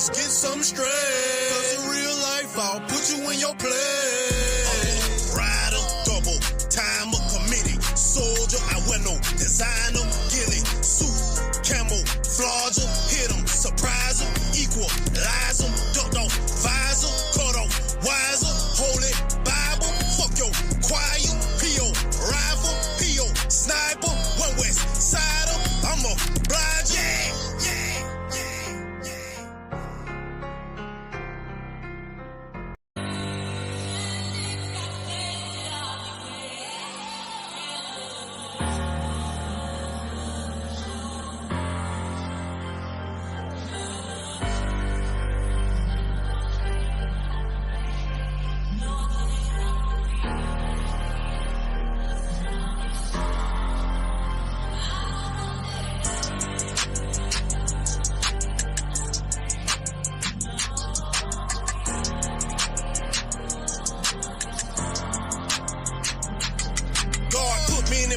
just get some straight. Cause in real life, I'll put you in your place. Rider, double, timer, committed. Soldier, I wear no designer. Gilly, suit, camo, flogger. Hit 'em, surprise 'em, equalize 'em. Ducked off, visor, cut off, wiser. Holy Bible, fuck your choir. P.O. rival, P.O. sniper. One west sider, I'm a blind, yeah.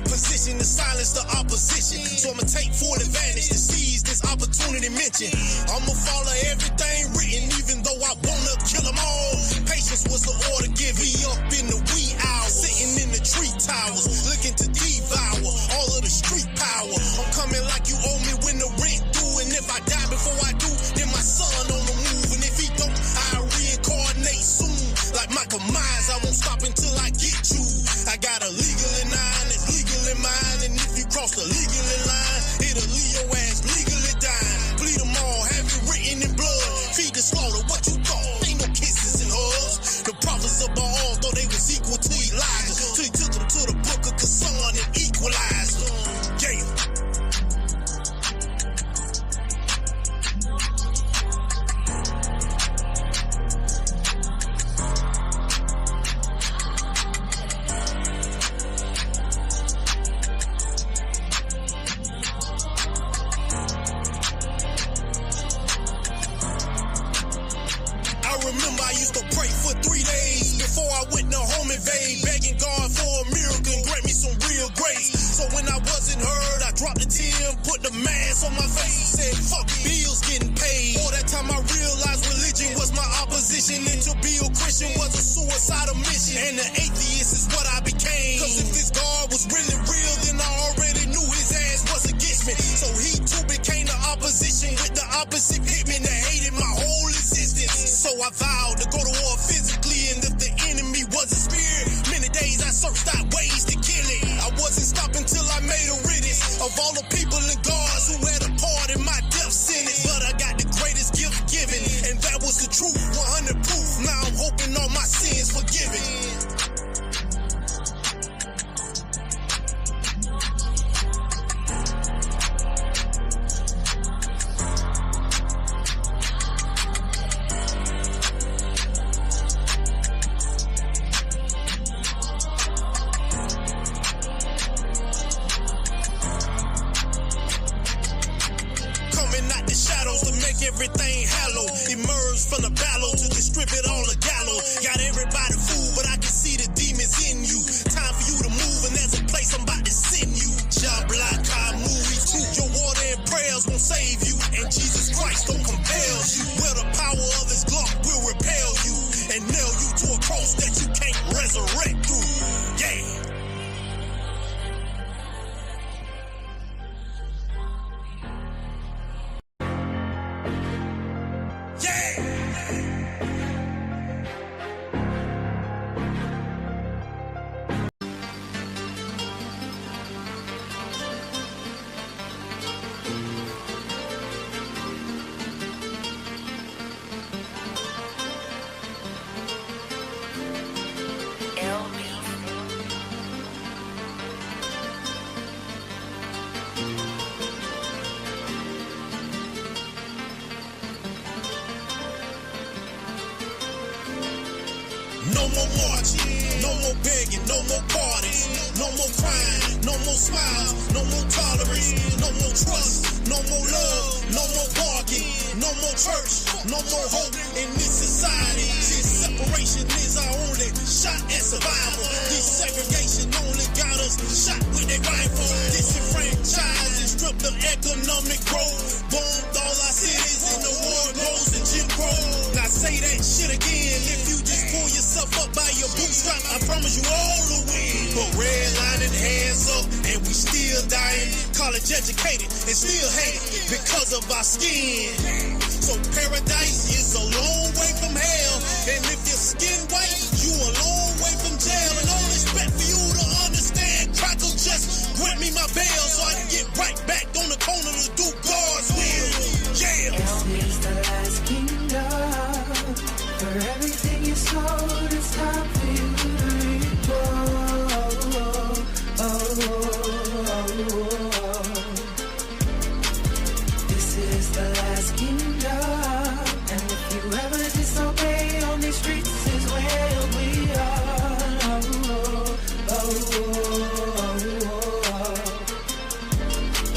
Position to silence the opposition, so I'ma take full advantage to seize this opportunity mentioned. I'ma follow everything written, even though I wanna kill them all. Patience was the order given. We up in the wee hours, sitting in the tree towers, looking to devour all of the street power. I'm coming like you owe me when the rent due, and if I die before I do, then my son on the move, and if he don't, I'll reincarnate soon. Like Michael Myers, I won't stop until I get you. I got a legal in nine that's legal in mine, and if you cross the legal line, it'll leave your ass legally dying. Bleed them all, have it written in blood. Feed the slaughter, what you thought? Ain't no kisses and hugs. The prophets of Baal thought they was equal to Elijah, till he took them to the book of Kassan and equalized them. Yeah. Remember, I used to pray for 3 days before I went to home invade, begging God for a miracle and grant me some real grace. So when I wasn't heard, I dropped the tear and put the mask on my face, said fuck bills getting paid. All that time I realized religion was my opposition, and to be a Christian was a suicidal mission, and an atheist is what I became. Cause if this God was really real, then I already knew his ass was against me. So he too became the opposition with the opposite hitman that hated my whole existence. So I vowed to go to war physically, and if the enemy was a spirit, many days I searched out ways to kill it. I wasn't stopping till I made a riddance of all the people and gods who had a part in my death sentence. But I got the greatest gift given, and that was the truth, 100 proof. Now I'm hoping all my sins forgiven. Everything hallowed, emerged from the battle to distribute all the gallows. Got everybody fooled, but I can see the demons in you. Time for you to move, and there's a place I'm about to send you. Job like I move too. Your water and prayers won't save you, and Jesus Christ don't compel you. Where the power of his Glock will repel you and nail you to a cross that you can't resurrect through. Yeah. No more marching, no more begging, no more parties, no more crying, no more smiles, no more tolerance, no more trust, no more love, no more barking, no more church, no more hope in this society. See, separation is our only shot at survival. Desegregation only got us shot with their rifles. Disenfranchised and stripped of economic growth. Bombed all our cities and the war goes and yourself up by your bootstraps, I promise you all will win. But redlining, hands up, and we still dying. College educated and still hated because of our skin. So paradise is a long way from hell. And if your skin white, you a long way from jail. And all respect for you to understand, Crackle just grant me my bail so I can get right back on the corner to do God's will. Yeah. It's the last kingdom. For everything you sold, it's time for you to reap. This is the last kingdom. And if you ever disobey on these streets is where we are.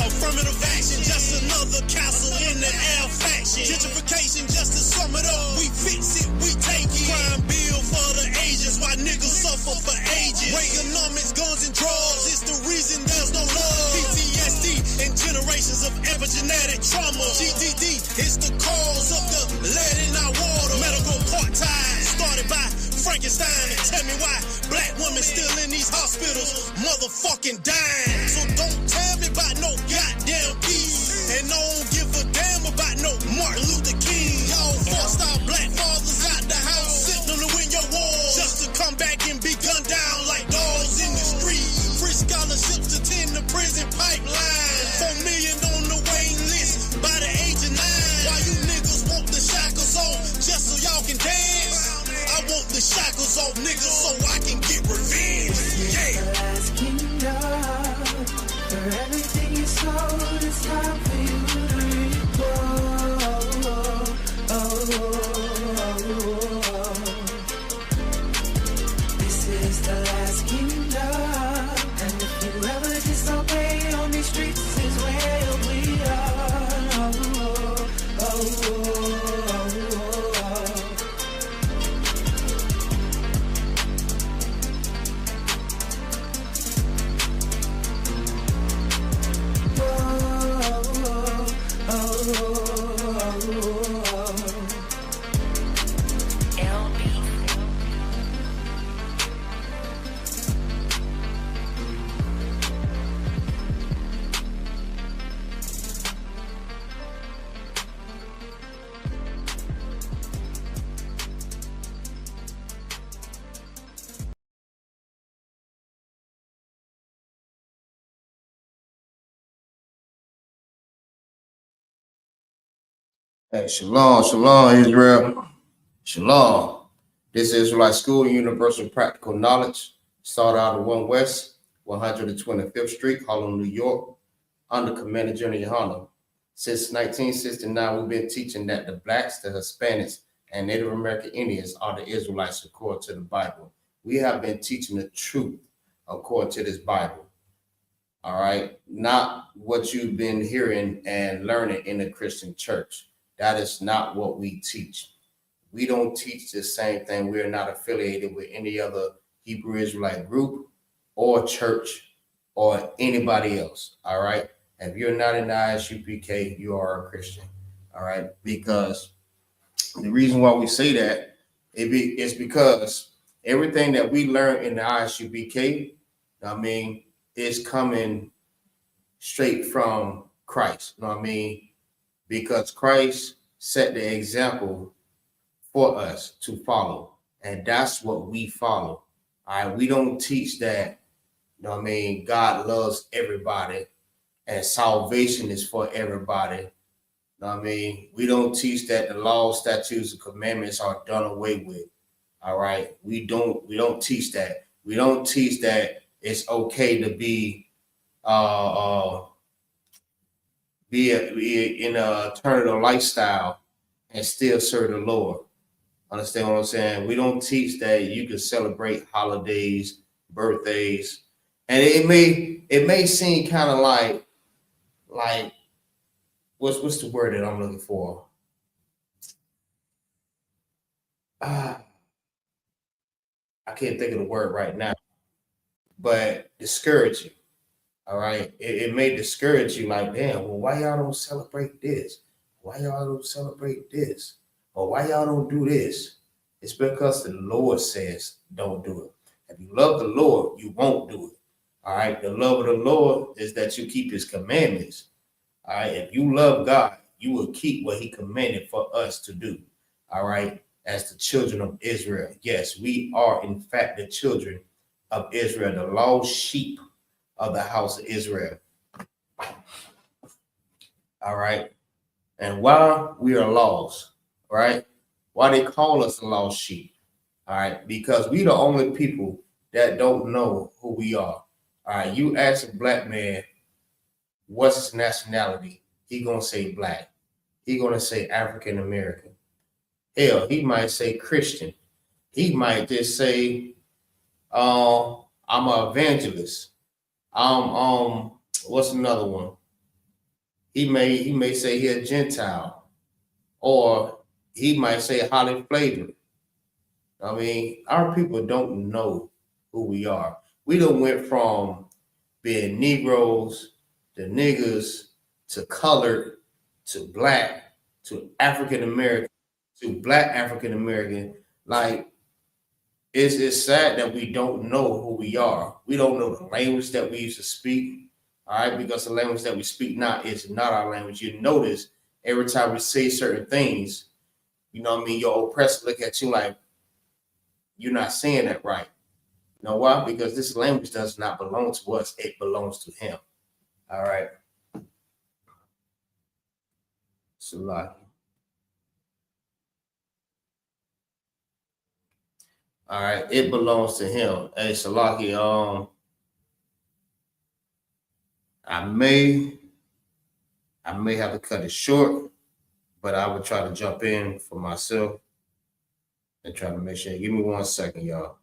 Affirmative action, just another castle in the air faction. Gentrification, just to sum it up, we fix it, we take it. Crime bill for the Asians, why niggas suffer for ages. Reaganomics, guns and drugs, it's the reason there's no love. PTSD and generations of epigenetic trauma. GDD, it's the cause of the lead in our water. Medical apartheid, started by Frankenstein. And tell me why black women still in these hospitals, motherfucking dying. So don't tell me about no goddamn peace. And I don't give a damn about no Martin Luther King. Y'all forced our black fathers out the house, sent them to win your war, just to come back and be gunned down like dogs in the street. Free scholarships to tend the prison pipeline. 4 million on the waiting list by the age of 9. Why you niggas want the shackles on just so y'all can dance? I want the shackles off niggas so I can get revenge. Yeah. The last kingdom. For everything you sold, it's time for you to reap. This is the last kingdom. And if you ever disobey on these streets is where we Hey, shalom, Israel. Shalom. This is Israelite School, Universal Practical Knowledge. Start out of 1 West, 125th Street, Harlem, New York, under Commander General YAHANNA. Since 1969, we've been teaching that the blacks, the Hispanics, and Native American Indians are the Israelites according to the Bible. We have been teaching the truth according to this Bible. All right, not what you've been hearing and learning in the Christian church. That is not what we teach. We don't teach the same thing. We're not affiliated with any other Hebrew Israelite group or church or anybody else. All right. If you're not in the I.S.U.P.K, you are a Christian. All right. Because the reason why we say that is because everything that we learn in the I.S.U.P.K, is coming straight from Christ. You know what I mean? Because Christ set the example for us to follow, and that's what we follow. All right, we don't teach that, you know what I mean, God loves everybody and salvation is for everybody. You know what I mean? We don't teach that the laws, statutes, and commandments are done away with. All right, we don't teach that. We don't teach that it's okay to be in a alternative lifestyle and still serve the Lord. Understand what I'm saying? We don't teach that you can celebrate holidays, birthdays, and it may seem kind of like what's the word that I'm looking for? I can't think of the word right now, but discouraging. All right, it may discourage you, like, damn, well, why y'all don't celebrate this? Why y'all don't celebrate this? Or why y'all don't do this? It's because the Lord says don't do it. If you love the Lord, you won't do it. All right. The love of the Lord is that you keep his commandments. All right. If you love God, you will keep what he commanded for us to do. All right. As the children of Israel. Yes, we are in fact the children of Israel, the lost sheep of the house of Israel. All right. And why we are lost, right? Why they call us the lost sheep. All right, because we the only people that don't know who we are. All right, you ask a black man what's his nationality, he gonna say black. He gonna say African American. Hell, he might say Christian. He might just say, I'm an evangelist. What's another one? He may say he a Gentile, or he might say highly flavored. I mean, our people don't know who we are. We done went from being Negroes to niggers to colored to black to African American to black African American. Like, it's sad that we don't know who we are. We don't know the language that we used to speak. All right, because the language that we speak now is not our language. You notice every time we say certain things, you know what I mean, your oppressor look at you like, you're not saying that right. You know why? Because this language does not belong to us. It belongs to him. All right. Salaki. All right. It belongs to him. Hey, Salaki, I may have to cut it short, but I would try to jump in for myself and try to make sure. Give me 1 second, y'all.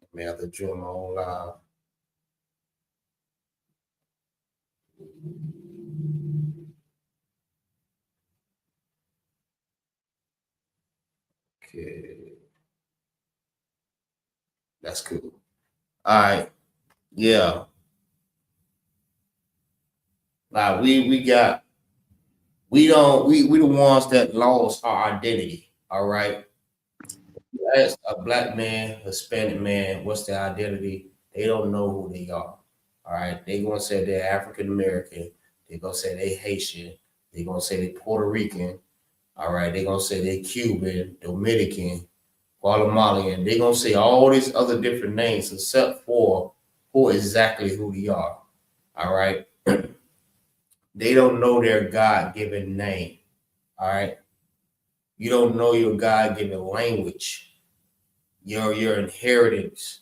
I may have to join my own live. Okay. That's cool. All right. Yeah. Like we the ones that lost our identity. All right. As a black man, Hispanic man, what's their identity? They don't know who they are. All right. They gonna say they're African American. They gonna say they Haitian. They gonna say they Puerto Rican. All right. They gonna say they Cuban, Dominican, Guatemalan. They gonna say all these other different names except for who exactly who they are. All right. They don't know their God-given name. All right. You don't know your God-given language, your inheritance.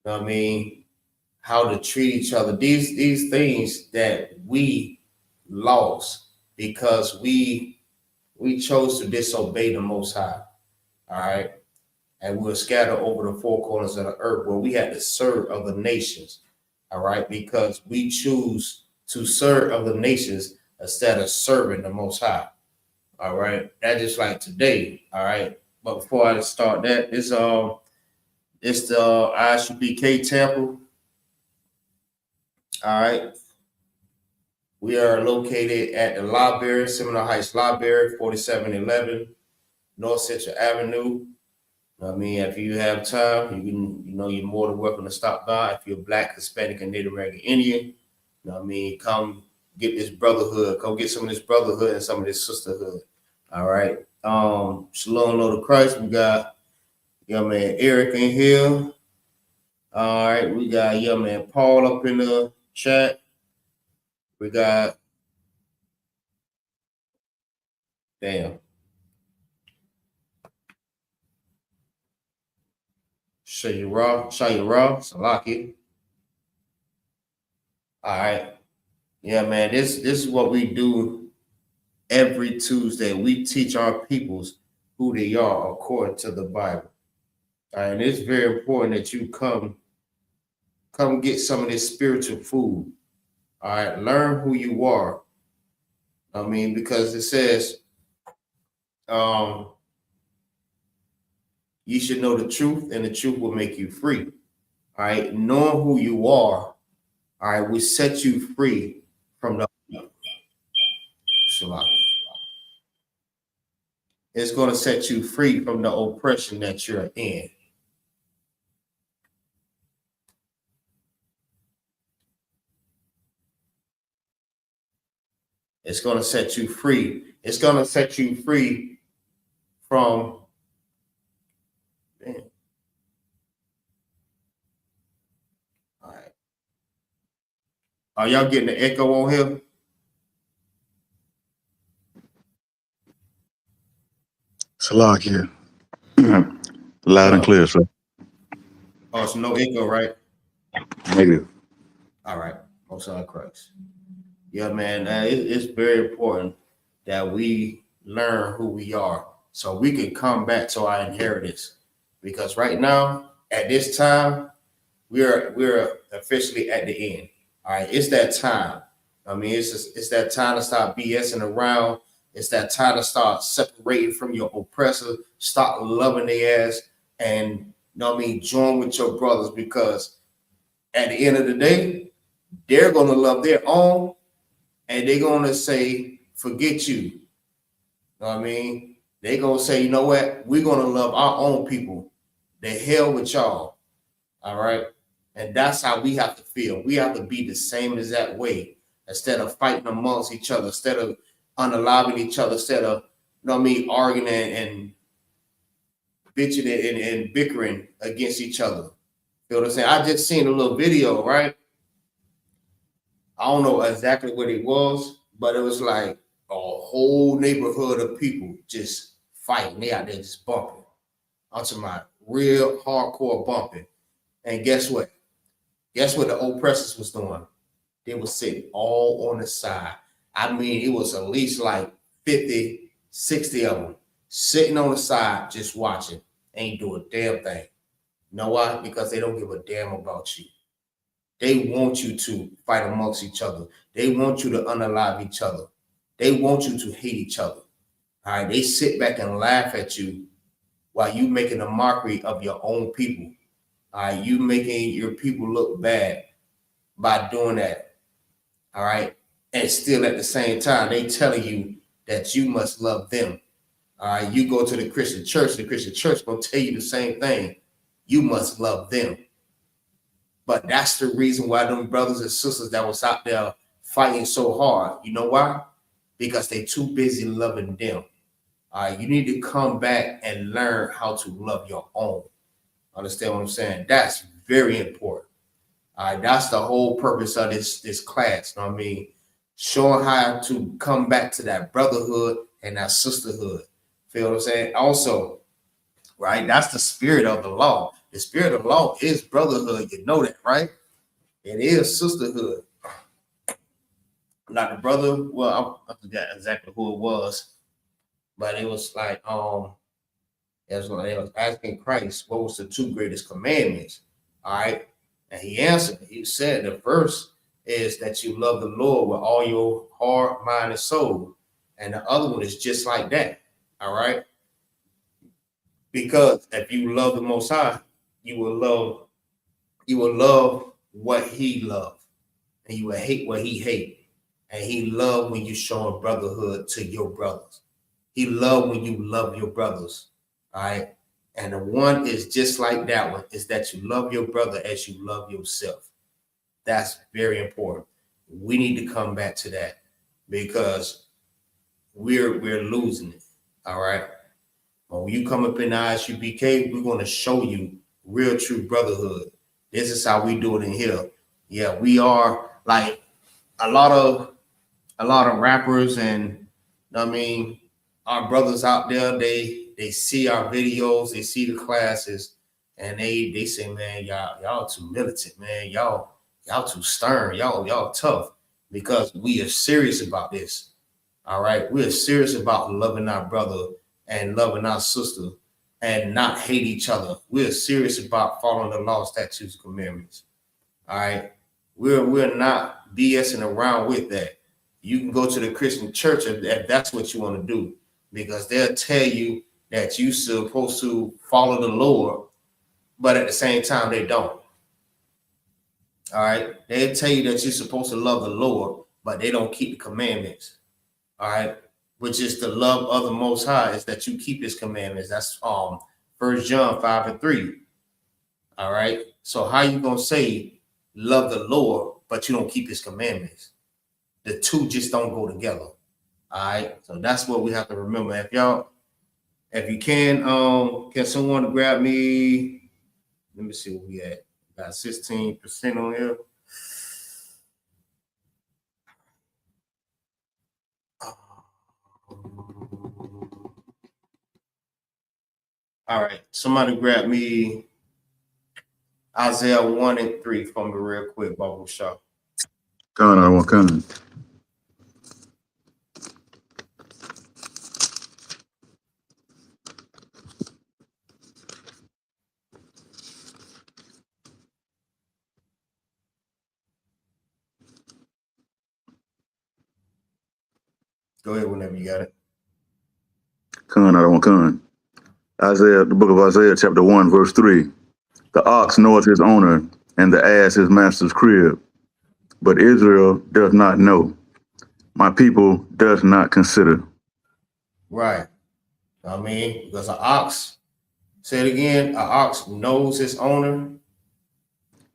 You know what I mean? How to treat each other. These things that we lost because we chose to disobey the Most High. All right. And we were scattered over the four corners of the earth where we had to serve other nations. All right. Because we choose to serve other nations instead of serving the Most High. All right. That just like today. All right. But before I start that, it's the I.S.U.P.K. Tampa. All right. We are located at the library, Seminole Heights Library, 4711 North Central Avenue. I mean, if you have time, you're more than welcome to stop by. If you're Black, Hispanic, and Native American Indian, you know what I mean, come get this brotherhood. Come get some of this brotherhood and some of this sisterhood. All right. Shalom, Lord of Christ. We got young man Eric in here. All right. We got young man Paul up in the chat. We got Shayra, Salaki. All right. Yeah, man. This is what we do every Tuesday. We teach our peoples who they are according to the Bible. All right, and it's very important that you come get some of this spiritual food. All right, learn who you are. I mean, because it says you should know the truth, and the truth will make you free. All right, knowing who you are, all right, will set you free from the Shalom. It's going to set you free from the oppression that you're in. It's going to set you free. It's going to set you free from. Man. All right. Are y'all getting the echo on here? Salak here. Loud and clear, sir. Oh, it's no echo, right? Negative. All right. Most on Christ. Yeah, man. It's very important that we learn who we are so we can come back to our inheritance. Because right now, at this time, we're officially at the end. All right, it's that time. I mean, it's that time to stop BSing around. It's that time to start separating from your oppressor, stop loving their ass, and you know what I mean, join with your brothers, because at the end of the day, they're gonna love their own, and they're gonna say, forget you. You know what I mean? They're gonna say, you know what, we're gonna love our own people. The hell with y'all. All right. And that's how we have to feel. We have to be the same as that way, instead of fighting amongst each other, instead of unaliving each other, instead of, you know what I mean, arguing and bitching and bickering against each other. You know what I'm saying? I just seen a little video, right? I don't know exactly what it was, but it was like a whole neighborhood of people just fighting. They out there just bumping. I'm talking about real hardcore bumping. And guess what? Guess what the oppressors was doing? They were sitting all on the side. I mean, it was at least like 50, 60 of them sitting on the side just watching. Ain't doing a damn thing. You know why? Because they don't give a damn about you. They want you to fight amongst each other. They want you to unalive each other. They want you to hate each other. All right. They sit back and laugh at you while you making a mockery of your own people. All right, you making your people look bad by doing that. All right. And still at the same time, they telling you that you must love them. All right. You go to the Christian church gonna tell you the same thing. You must love them. But that's the reason why them brothers and sisters that was out there fighting so hard. You know why? Because they too busy loving them. All right. You need to come back and learn how to love your own. Understand what I'm saying? That's very important. All right, that's the whole purpose of this class. You know what I mean? Showing how to come back to that brotherhood and that sisterhood. Feel what I'm saying? Also, right, that's the spirit of the law. The spirit of the law is brotherhood. You know that, right? It is sisterhood. Not the brother. Well, I forgot exactly who it was, but it was like as when they was asking Christ, what was the two greatest commandments? All right. And he answered, he said, the first is that you love the Lord with all your heart, mind, and soul. And the other one is just like that. All right. Because if you love the Most High, you will love what he loved, and you will hate what he hated. And he loved when you show brotherhood to your brothers. He loved when you love your brothers. All right. And the one is just like that one, is that you love your brother as you love yourself. That's very important. We need to come back to that, because we're losing it. All right. When you come up in I.S.U.P.K, we're going to show you real true brotherhood. This is how we do it in here. Yeah, we are like a lot of rappers, and I mean, our brothers out there, they see our videos, they see the classes, and they say, man, y'all too militant, man. Y'all too stern, y'all tough, because we are serious about this. All right. We are serious about loving our brother and loving our sister and not hate each other. We're serious about following the law, statutes, and commandments. All right. We're not BSing around with that. You can go to the Christian church if that's what you want to do, because they'll tell you that you're supposed to follow the Lord, but at the same time, they don't. All right. They'll tell you that you're supposed to love the Lord, but they don't keep the commandments. all right, which is the love of the Most High, is that you keep His commandments. That's 1 John 5:3. All right. So how you gonna say love the Lord but you don't keep His commandments? The two just don't go together. All right. So that's what we have to remember. If you can someone grab me? Let me see what we at. Got 16% on here. All right, somebody grab me Isaiah 1 and 3 for me real quick, Bubble Shaw. Con, I want con. Go ahead whenever you got it. Con, I want con. Isaiah, the book of Isaiah, chapter 1, verse 3. The ox knoweth his owner, and the ass his master's crib. But Israel does not know. My people does not consider. Right. I mean, because an ox, say it again, an ox knows his owner.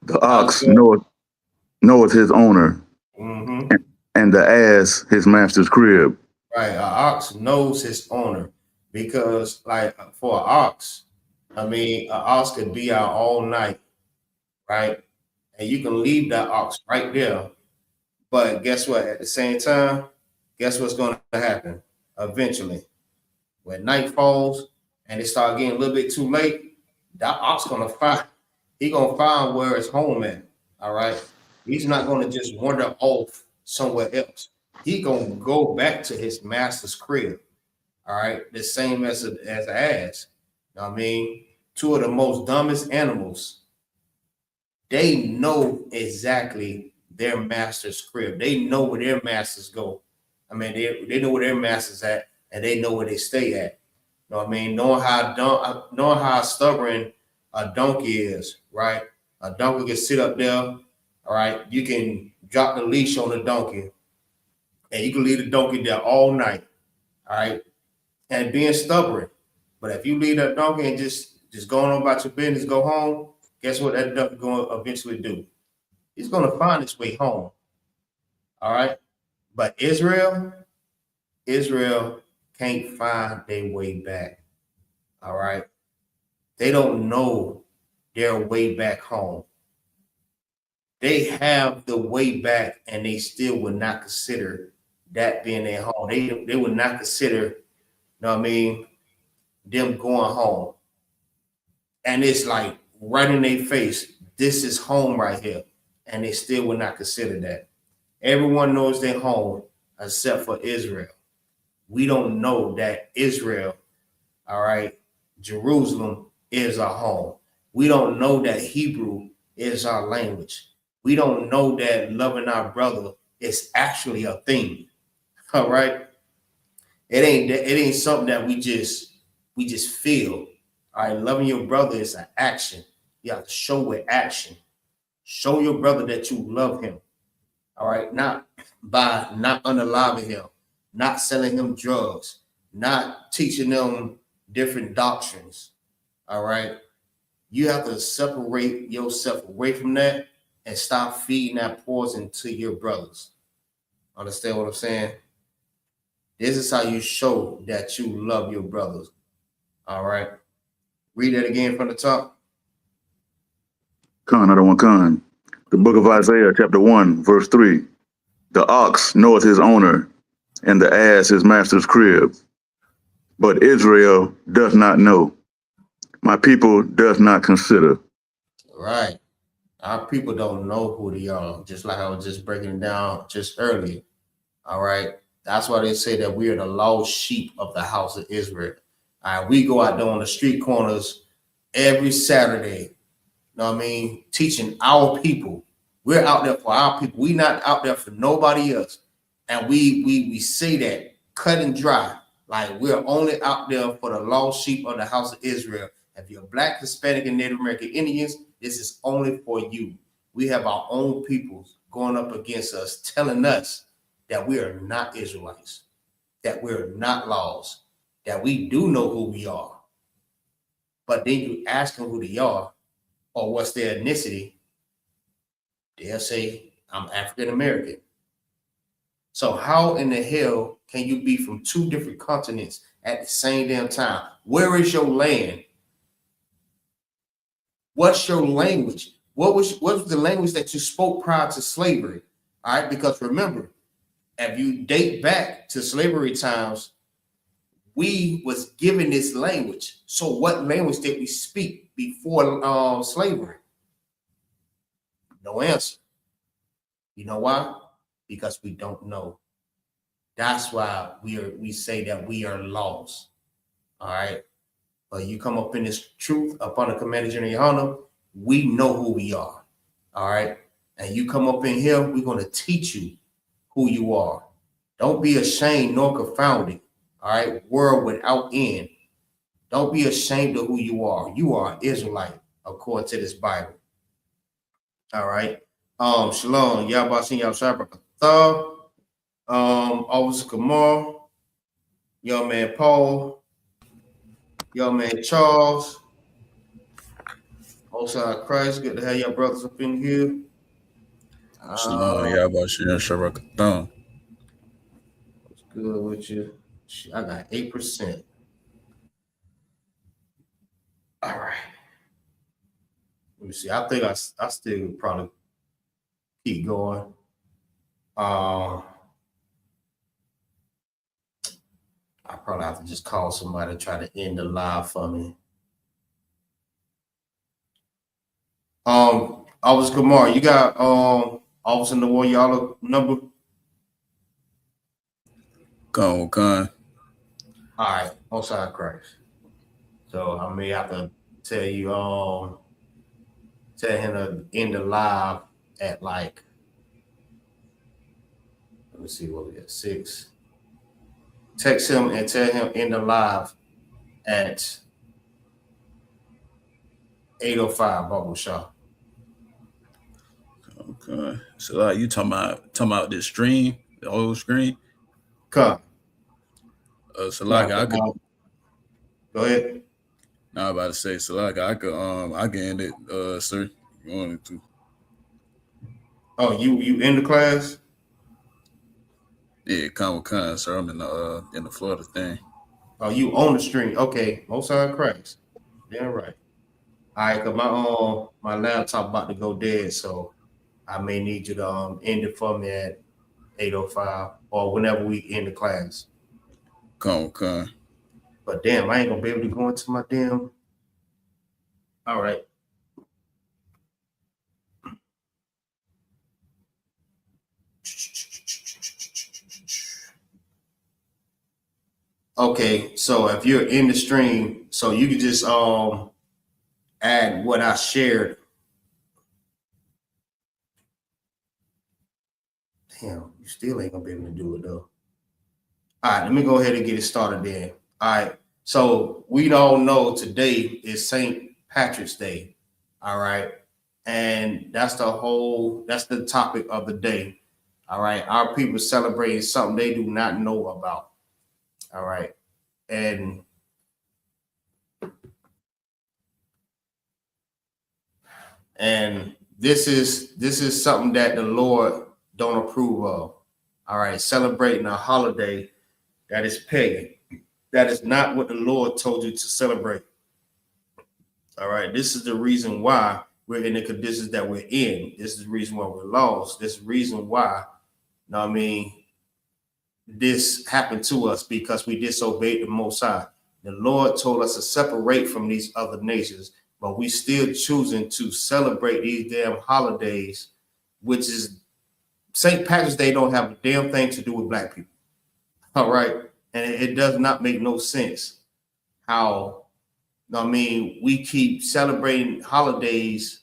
The ox knoweth his owner, and the ass his master's crib. Right. An ox knows his owner because, like, for an ox, I mean, an ox could be out all night, right? And you can leave that ox right there. But guess what? At the same time, guess what's going to happen? Eventually, when night falls and it start getting a little bit too late, that ox gonna find where it's home at. All right. He's not gonna just wander off somewhere else. He gonna go back to his master's crib. All right. The same as an ass. You know what I mean? Two of the most dumbest animals. They know exactly their master's crib. They know where their masters go. I mean, they know where their master's at, and they know where they stay at. You know what I mean? Knowing how stubborn a donkey is, right? A donkey can sit up there, all right? You can drop the leash on the donkey, and you can leave the donkey there all night, all right? And being stubborn. But if you leave that donkey and just going on about your business, go home, guess what that donkey going to eventually do? He's going to find his way home, all right? But Israel can't find their way back, all right? They don't know their way back home. They have the way back, and they still would not consider that being their home. They would not consider, you know what I mean, them going home. And it's like right in their face, this is home right here. And they still would not consider that. Everyone knows their home except for Israel. We don't know that Israel, all right, Jerusalem is our home. We don't know that Hebrew is our language. We don't know that loving our brother is actually a thing. All right. It ain't something that we just feel. All right. Loving your brother is an action. You have to show with action. Show your brother that you love him. All right. Not by not unaliving him, not selling him drugs, not teaching them different doctrines. All right. You have to separate yourself away from that and stop feeding that poison to your brothers. Understand what I'm saying? This is how you show that you love your brothers. All right. Read that again from the top. Con, I don't want con. The book of Isaiah, chapter 1, verse 3. The ox knoweth his owner, and the ass his master's crib. But Israel does not know. My people does not consider. Right. Our people don't know who they are, just like I was just breaking it down just earlier. All right. That's why they say that we are the lost sheep of the house of Israel. All right. We go out there on the street corners every Saturday, you know what I mean, teaching our people. We're out there for our people. We're not out there for nobody else. And we say that cut and dry, like we're only out there for the lost sheep of the house of Israel. If you're Black, Hispanic, and Native American Indians, this is only for you. We have our own peoples going up against us, telling us that we are not Israelites. that we're not lost, that we do know who we are. But then you ask them who they are or what's their ethnicity, they'll say, I'm African American. So how in the hell can you be from two different continents at the same damn time? Where is your land? What's your language? What was the language that you spoke prior to slavery? All right, because remember, if you date back to slavery times, we was given this language. So what language did we speak before slavery? No answer. You know why? Because we don't know. That's why we say that we are lost. All right. But you come up in this truth upon the commanded journey of YAHANNA, we know who we are. All right. And you come up in here, we're going to teach you who you are. Don't be ashamed nor confounded. All right. World without end. Don't be ashamed of who you are. You are an Israelite according to this Bible. All right. Shalom. Yahabasin Yahshua. Officer Kamal, young man Paul, young man Charles, outside Christ. Good to have your brothers up in here. Shalom, Yahabasin Yahshua. What's good with you? I got 8%. All right. Let me see. I think I still probably keep going. I probably have to just call somebody to try to end the live for me. Officer Kamar, you got Officer in the War y'all number? Con. All right, outside Christ. So I may have to tell you tell him to end the live at like, let me see what we got, 6. Text him and tell him in the live at 8:05, Bubble Shaw. Okay. So you talking about this stream, the old screen? Come. So like I could go ahead. Now I'm about to say, so like I can end it, sir. If you wanted to. Oh, you in the class? Yeah, con, sir. I'm in the Florida thing. Oh, you on the stream? Okay, most side cracks. Yeah, right. All right, cause my laptop about to go dead, so I may need you to end it for me at 8:05 or whenever we end the class. Con. But damn, I ain't gonna be able to go into my damn. All right. Okay, so if you're in the stream, so you can just add what I shared. Damn, you still ain't gonna be able to do it though. All right, let me go ahead and get it started then. All right, so we all know today is St. Patrick's Day. All right, and that's the topic of the day. All right, our people celebrating something they do not know about. All right, and this is something that the Lord don't approve of. All right, celebrating a holiday that is pagan. That is not what the Lord told you to celebrate. All right, this is the reason why we're in the conditions that we're in. This is the reason why we're lost. This is the reason why, you know what I mean, this happened to us because we disobeyed the Most High. The Lord told us to separate from these other nations, but we still choosing to celebrate these damn holidays, which is St. Patrick's Day don't have a damn thing to do with black people. All right. And it does not make no sense how, I mean, we keep celebrating holidays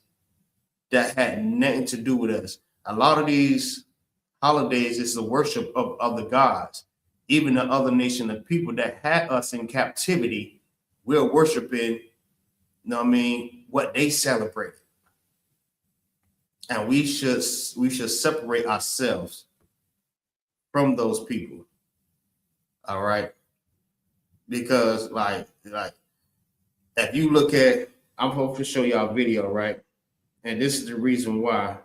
that had nothing to do with us. A lot of these holidays is the worship of other gods. Even the other nation of people that had us in captivity, we're worshiping, you know what I mean, what they celebrate. And we should separate ourselves from those people. All right, because like if you look at, I'm hoping to show y'all a video, right? And this is the reason why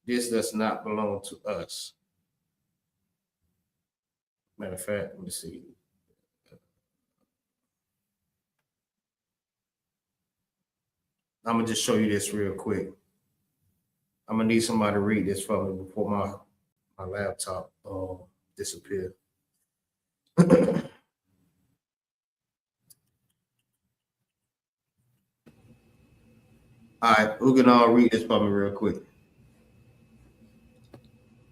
this does not belong to us. Matter of fact, let me see. I'm gonna just show you this real quick. I'm gonna need somebody to read this for me before my laptop disappear. All right, who can all read this for me real quick?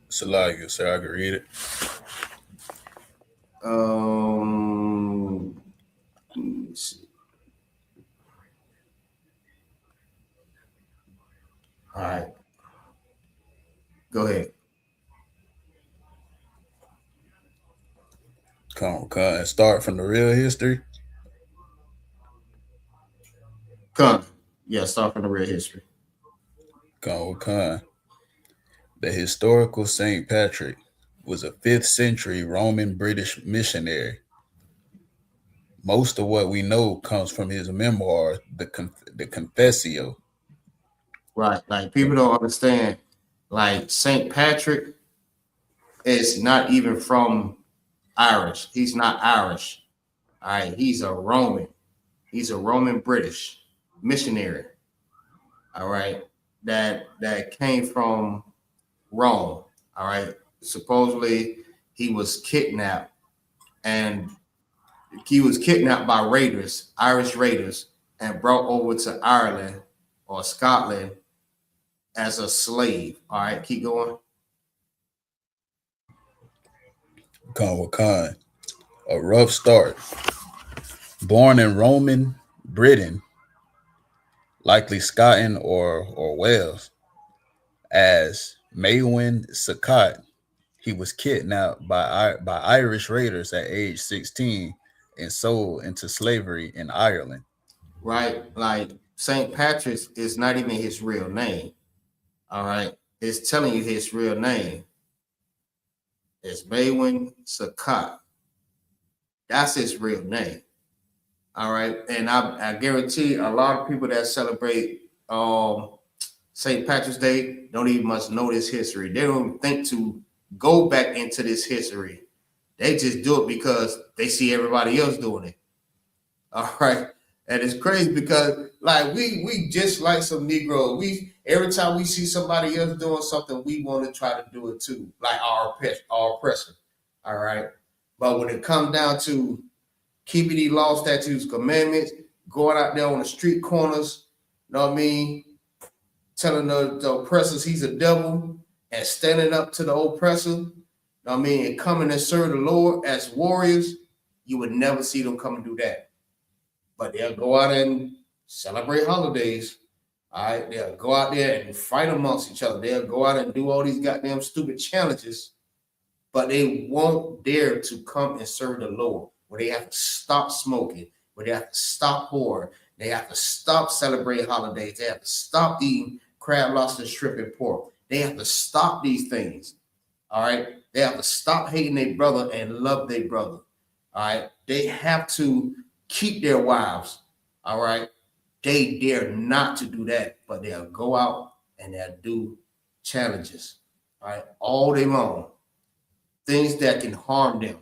Salaga, sir, I can read it. Let me see. All right, go ahead. Come on, start from the real history. Come, yeah, start from the real history. Come on. The historical St. Patrick was a 5th century Roman British missionary. Most of what we know comes from his memoir, the Confessio. Right, like people don't understand. Like Saint Patrick is not even from Irish. He's not Irish. All right, he's a Roman. He's a Roman British missionary. All right, that came from Rome. All right, supposedly he was kidnapped, and he was kidnapped by raiders, Irish raiders, and brought over to Ireland or Scotland as a slave. All right, keep going. Khan. A rough start. Born in Roman Britain, likely Scotland or Wales, as Maywin Sakat, he was kidnapped by Irish raiders at age 16 and sold into slavery in Ireland. Right, like Saint Patrick's is not even his real name. All right, it's telling you his real name. It's Maywin Sakat. That's his real name. All right, and I guarantee a lot of people that celebrate St. Patrick's Day don't even much know this history. They don't even think to go back into this history. They just do it because they see everybody else doing it. All right, and it's crazy because like we just like some Negroes. We every time we see somebody else doing something, we want to try to do it too, like our oppressor. All right, but when it comes down to keeping these laws, statutes, commandments, going out there on the street corners, you know what I mean? Telling the oppressors he's a devil and standing up to the oppressor, you know what I mean? And coming and serve the Lord as warriors, you would never see them come and do that. But they'll go out and celebrate holidays. All right, they'll go out there and fight amongst each other. They'll go out and do all these goddamn stupid challenges, but they won't dare to come and serve the Lord. Where they have to stop smoking, where they have to stop whoring, they have to stop celebrating holidays, they have to stop eating crab, lobster, shrimp, and pork. They have to stop these things. All right, they have to stop hating their brother and love their brother. All right, they have to keep their wives. All right, they dare not to do that, but they'll go out and they'll do challenges. All right, all day long, things that can harm them.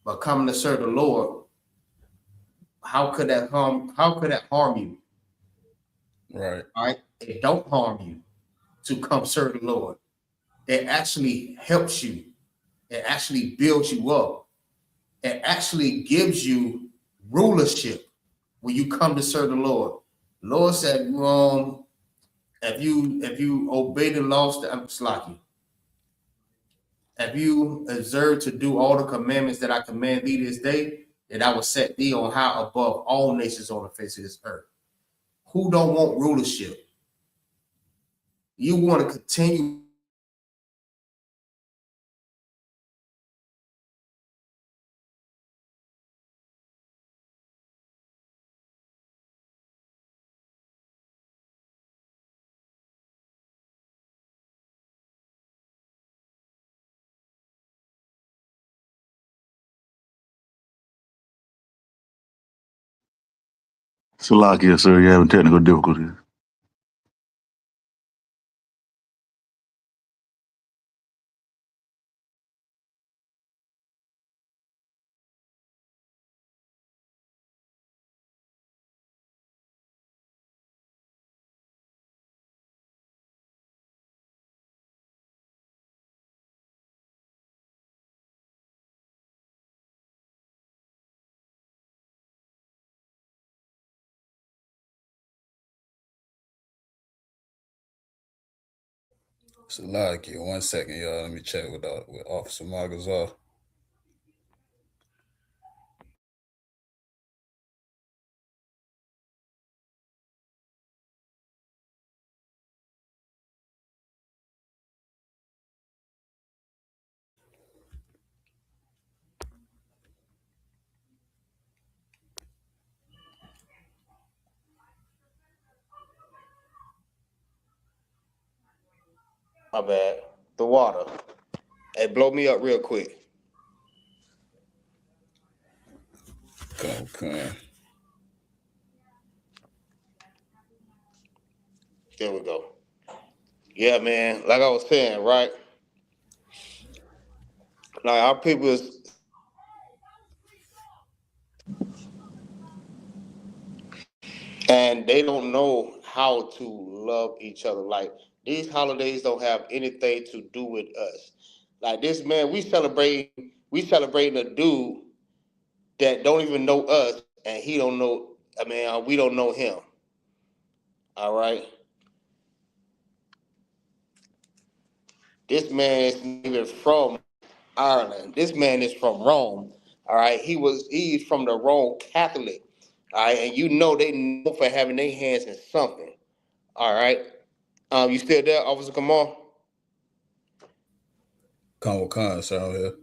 But coming to serve the Lord, how could that harm you? Right. All right. It don't harm you to come serve the Lord. It actually helps you. It actually builds you up. It actually gives you rulership when you come to serve the Lord. The Lord said, if you obey the laws, I'm slacking. If you observe to do all the commandments that I command thee this day, that I will set thee on high above all nations on the face of this earth. Who don't want rulership? You want to continue Salakia, sir, you're having technical difficulties. Salakia, 1 second, y'all. Let me check with Officer MAGAZAR. My bad. The water. Hey, blow me up real quick. Okay. There we go. Yeah, man. Like I was saying, right? Like our people is, and they don't know how to love each other. Like these holidays don't have anything to do with us. Like this man, we celebrating a dude that don't even know us, and he don't know. I mean, we don't know him. All right. This man is not even from Ireland. This man is from Rome. All right. He's from the Rome Catholic. All right, and you know they know for having their hands in something. All right. You still there, Officer Kamal? Khan, sir, I'm here.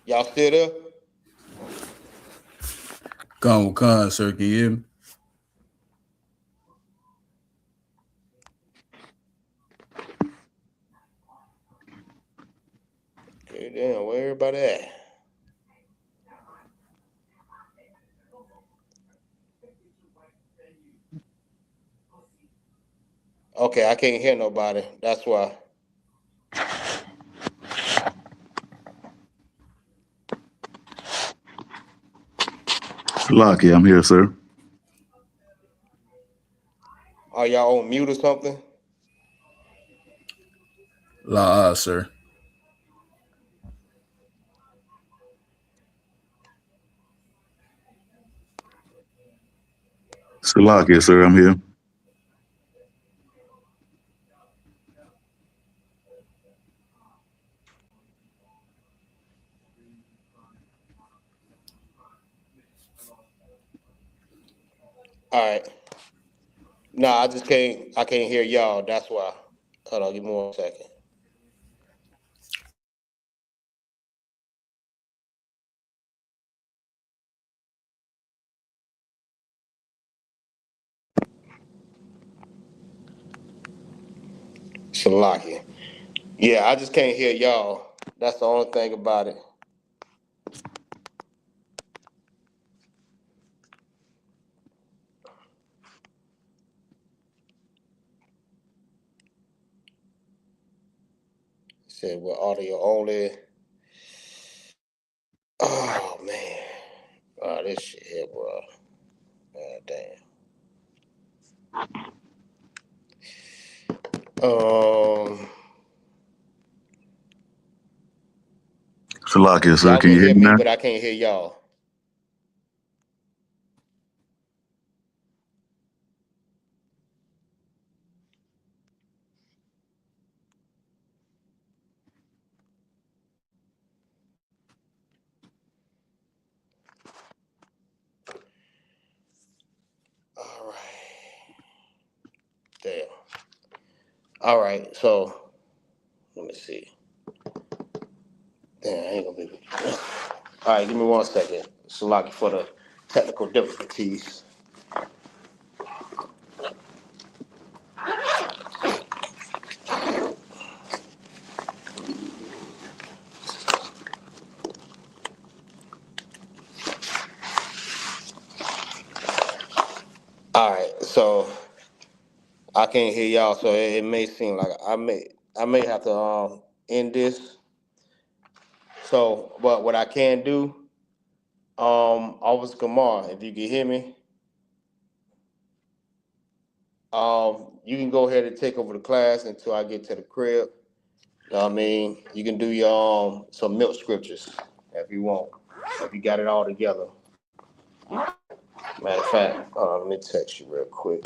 Y'all still there? Khan, sir, can you hear me? Okay, damn, where everybody at? Okay, I can't hear nobody. That's why. Salakia, I'm here, sir. Are y'all on mute or something? Sir. Salakia, sir, I'm here. All right. Nah, I can't hear y'all. That's why. Hold on, give me 1 second. Shalakia. Yeah, I just can't hear y'all. That's the only thing about it. It said we're audio only. Oh man. Oh, this shit here, bro. God damn. Salakia, sir, Y'all can can you hear hear me me, now? but I can't hear y'all. All right. Damn. All right. So let me see. Damn, I ain't gonna be. All right, give me 1 second. Salaki for the technical difficulties. I can't hear y'all, so it may seem like I may have to end this. So, but what I can do, Officer Kamar, if you can hear me, you can go ahead and take over the class until I get to the crib. Know what I mean, you can do your some milk scriptures if you want, if you got it all together. Matter of fact, let me text you real quick.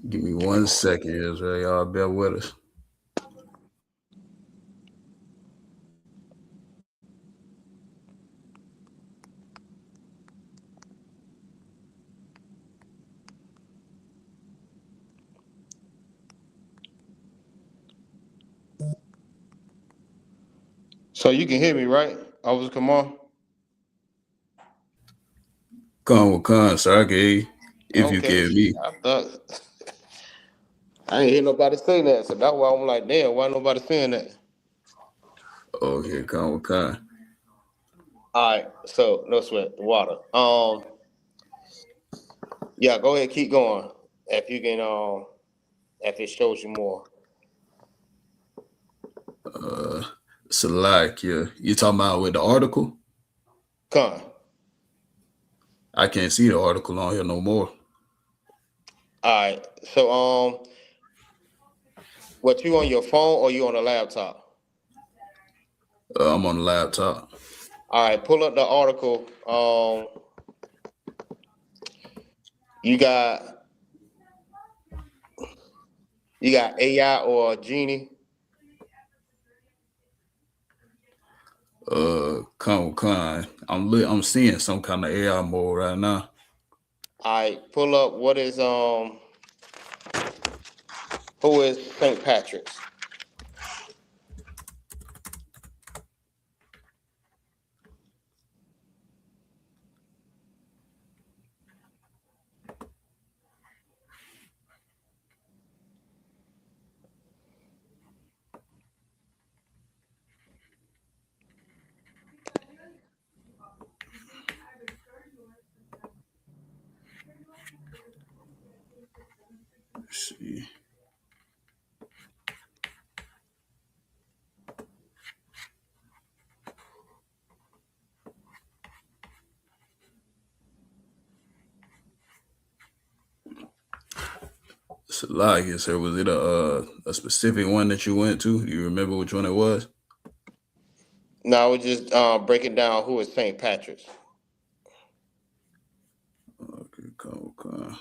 Give me 1 second, Israel. Y'all bear with us. So you can hear me, right, Officer Kamar? Come with con, sir. I can hear you. If you can Okay, hear me. I thought I ain't hear nobody say that, so that's why I'm like, damn, why nobody saying that? Okay, come with con. All right, so no sweat, the water. Yeah, go ahead, keep going. If you can, if it shows you more. Salakia. You talking about with the article? Con. I can't see the article on here no more. All right, so what you on your phone or you on a laptop? I'm on the laptop. All right, pull up the article. You got AI or Genie? Come with con. I'm seeing some kind of AI mode right now. All right, pull up what is who is St. Patrick's? Let's see. Salakia, sir. Was it a specific one that you went to? Do you remember which one it was? No, we're just breaking down who is St. Patrick's. Okay, come with con.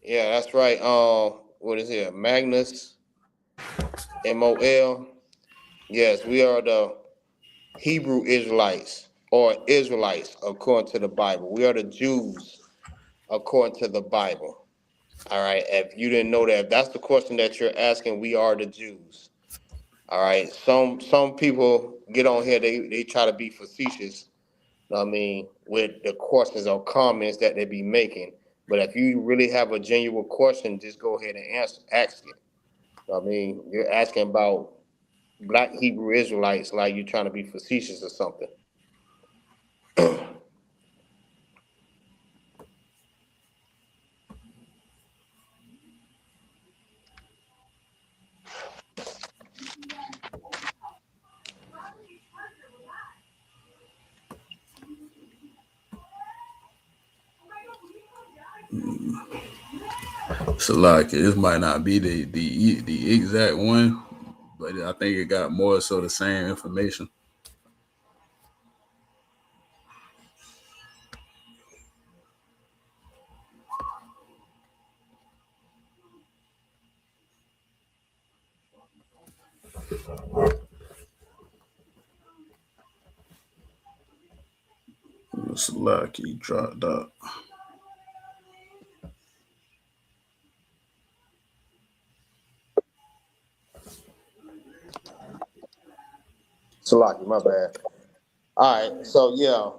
Yeah, that's right. What is it? Magnus, MOL. Yes, we are the Hebrew Israelites or Israelites according to the Bible. We are the Jews according to the Bible. All right. If you didn't know that, if that's the question that you're asking, we are the Jews. All right. Some people get on here, they try to be facetious, I mean, with the questions or comments that they be making. But if you really have a genuine question, just go ahead and ask it. I mean, you're asking about Black Hebrew Israelites like you're trying to be facetious or something. Salaki. This might not be the exact one, but I think it got more so the same information. Salaki dropped out. Salaki, my bad. All right, so yeah,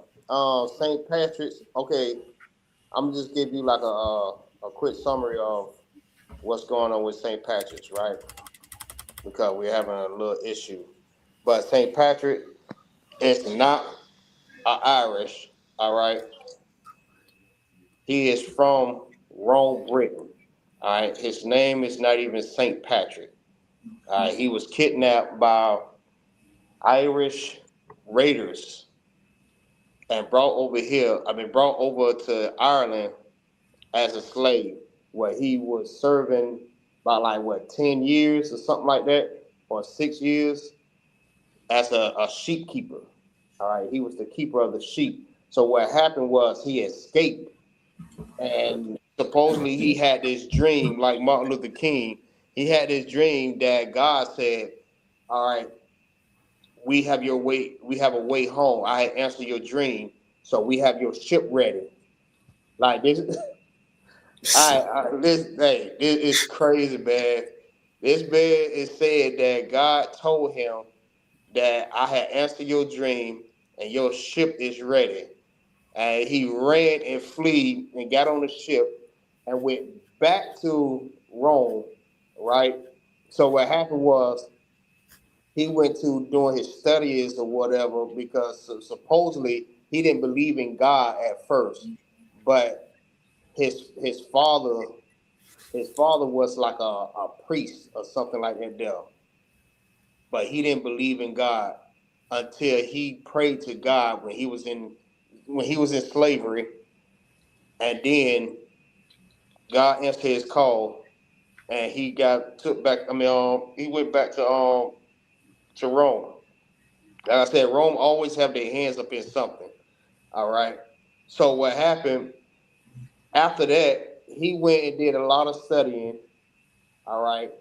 St. Patrick's. Okay, I'm gonna just give you like a quick summary of what's going on with St. Patrick's, right? Because we're having a little issue. But St. Patrick is not Irish, all right? He is from Rome, Britain, all right? His name is not even St. Patrick. All right, he was kidnapped by Irish raiders and brought over to Ireland as a slave, where he was serving by like what 10 years or something like that, or 6 years as a sheep keeper. All right, he was the keeper of the sheep. So what happened was he escaped, and supposedly he had this dream, like Martin Luther King. He had this dream that God said, "All right, we have your way. We have a way home. I answered your dream, so we have your ship ready." Like this, this is crazy, man. This man is saying that God told him that I had answered your dream and your ship is ready. And he ran and fled and got on the ship and went back to Rome, right? So what happened was he went to doing his studies or whatever because supposedly he didn't believe in God at first, but his father was like a priest or something like that there, but he didn't believe in God until he prayed to God when he was in slavery, and then God answered his call, and he got took back. He went back to Rome. Like I said, Rome always have their hands up in something. All right. So what happened after that? He went and did a lot of studying. All right,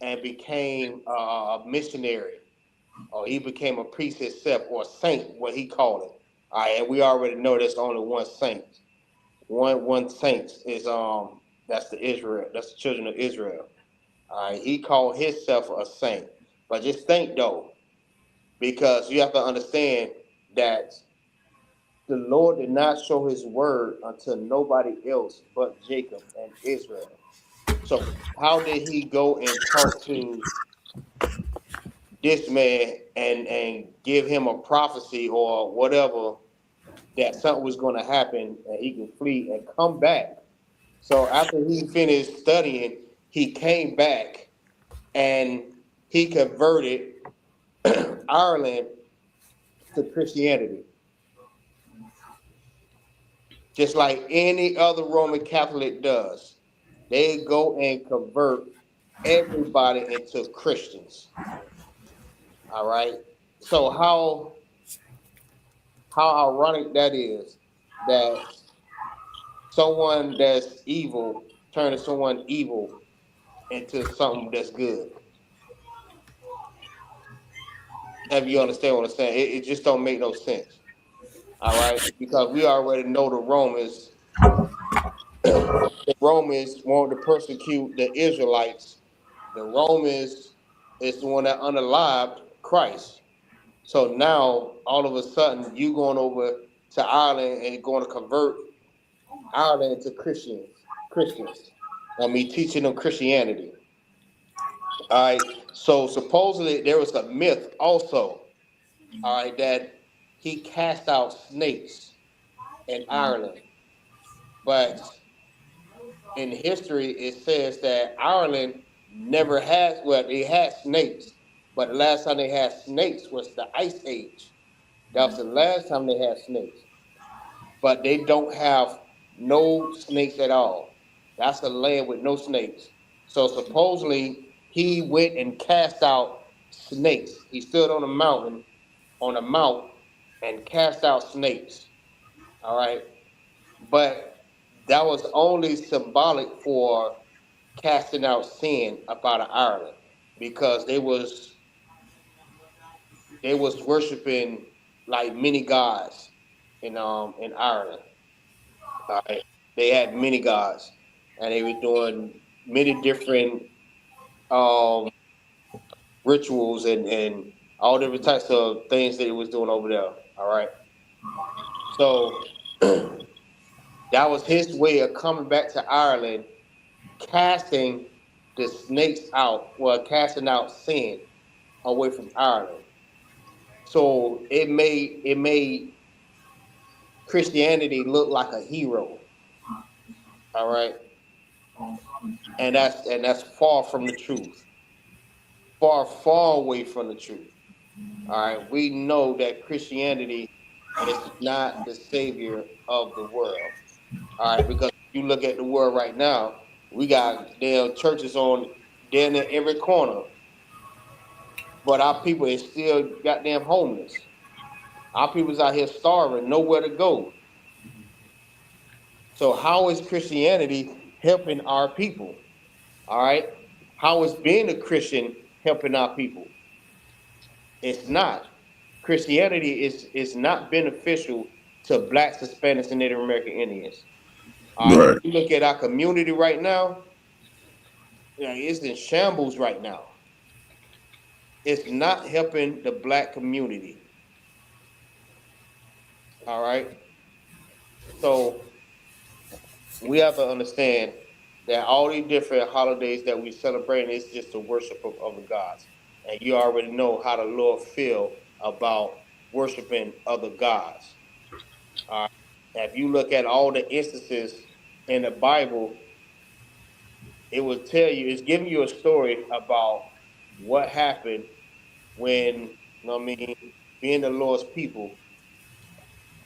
and became a missionary, or he became a priest himself, or a saint, what he called it. All right, and we already know there's only one saint. One saint is that's the Israel, that's the children of Israel. All right, he called himself a saint. But just think though, because you have to understand that the Lord did not show his word unto nobody else but Jacob and Israel. So how did he go and talk to this man and give him a prophecy or whatever that something was going to happen and he can flee and come back? So after he finished studying, he came back and he converted Ireland to Christianity, just like any other Roman Catholic does. They go and convert everybody into Christians. All right. So how ironic that is that someone that's evil turning someone evil into something that's good. If you understand what I'm saying, it just don't make no sense. All right, because we already know the Romans wanted to persecute the Israelites. The Romans is the one that unalived Christ. So now all of a sudden you going over to Ireland and going to convert Ireland into Christians. Christians. I mean, teaching them Christianity. All right. So supposedly there was a myth also. All right, that he cast out snakes in Ireland, but in history it says that Ireland never had. Well, they had snakes, but the last time they had snakes was the Ice Age. That was the last time they had snakes, but they don't have no snakes at all. That's a land with no snakes. So supposedly he went and cast out snakes. He stood on a mountain, on a mount, and cast out snakes. All right. But that was only symbolic for casting out sin up out of Ireland because they was worshiping like many gods in Ireland. All right. They had many gods and they were doing many different um rituals and all different types of things that he was doing over there. All right. So that was his way of coming back to Ireland, casting the snakes out, well, casting out sin away from Ireland. So it made Christianity look like a hero. All right. And that's far from the truth. Far, far away from the truth. All right. We know that Christianity is not the savior of the world. All right, because you look at the world right now, we got damn churches on damn near every corner, but our people is still goddamn homeless. Our people's out here starving, nowhere to go. So how is Christianity helping our people? All right, how is being a Christian helping our people? It's not. Christianity is not beneficial to blacks, Hispanics, and Native American Indians. All right, if Right. you look at our community right now, yeah, it's in shambles right now. It's not helping the black community. All right. So we have to understand that all these different holidays that we celebrate is just the worship of the gods. And you already know how the Lord feel about worshiping other gods. All right. If you look at all the instances in the Bible, it will tell you, it's giving you a story about what happened when, you know what I mean, being the Lord's people,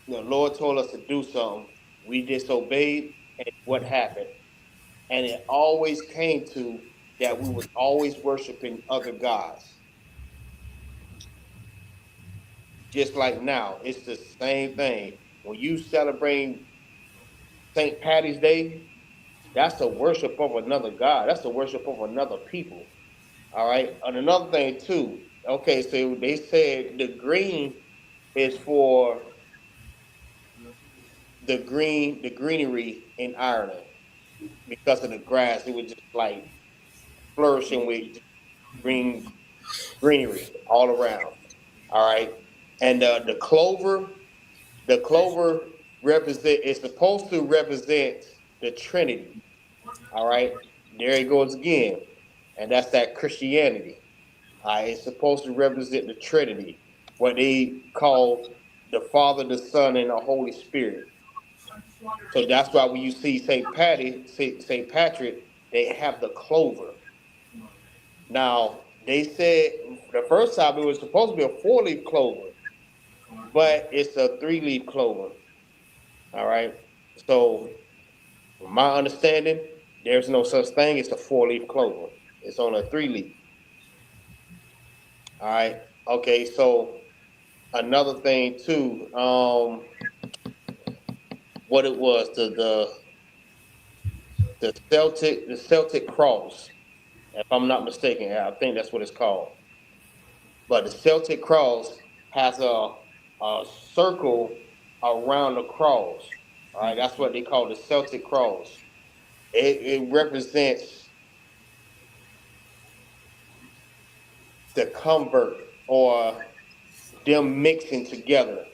the Lord told us to do something, we disobeyed, and what happened? And it always came to that we was always worshiping other gods. Just like now, it's the same thing. When you celebrate St. Patty's Day, that's the worship of another God. That's the worship of another people. All right. And another thing too. Okay, so they said the green is for the greenery in Ireland because of the grass. It was just like flourishing with green greenery all around. All right, and the clover represent is supposed to represent the Trinity. All right, there it goes again, and that's that Christianity. All right, it's supposed to represent the Trinity, what they call the Father, the Son, and the Holy Spirit. So that's why when you see Saint Patrick, they have the clover. Now they said the first time it was supposed to be a four-leaf clover, but it's a three-leaf clover. All right. So from my understanding, there's no such thing as a four-leaf clover. It's on a three-leaf. All right. Okay. So another thing too, what it was the Celtic cross, if I'm not mistaken. I think that's what it's called. But the Celtic cross has a circle around the cross. All right, that's what they call the Celtic cross. It represents the convert or them mixing together.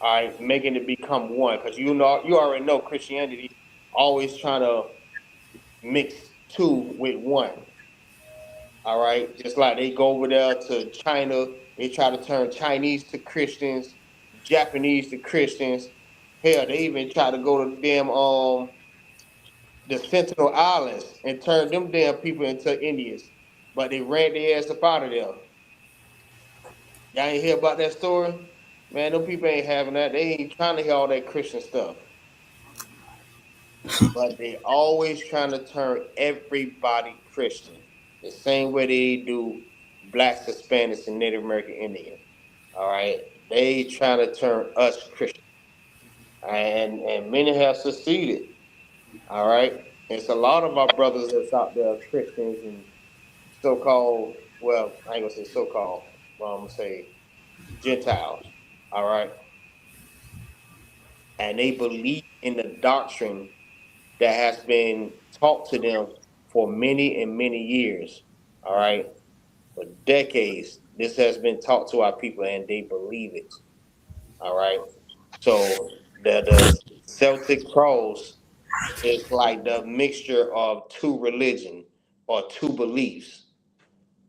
All right, making it become one. Because you already know Christianity always trying to mix two with one. All right, just like they go over there to China, they try to turn Chinese to Christians, Japanese to Christians. Hell, they even try to go to damn the Sentinel Islands and turn them damn people into Indians. But they ran their ass up out of there. Y'all ain't hear about that story? Man, them people ain't having that. They ain't trying to hear all that Christian stuff. but they always trying to turn everybody Christian. The same way they do blacks, Hispanics, and Native American Indians. All right, they trying to turn us Christian, and many have succeeded. All right, it's a lot of our brothers that's out there Christians and so-called. Well, I ain't gonna say so-called. Well, I'm gonna say Gentiles. All right, and they believe in the doctrine that has been taught to them for many and many years. All right, for decades, this has been taught to our people, and they believe it. All right, so the Celtic cross is like the mixture of two religion or two beliefs.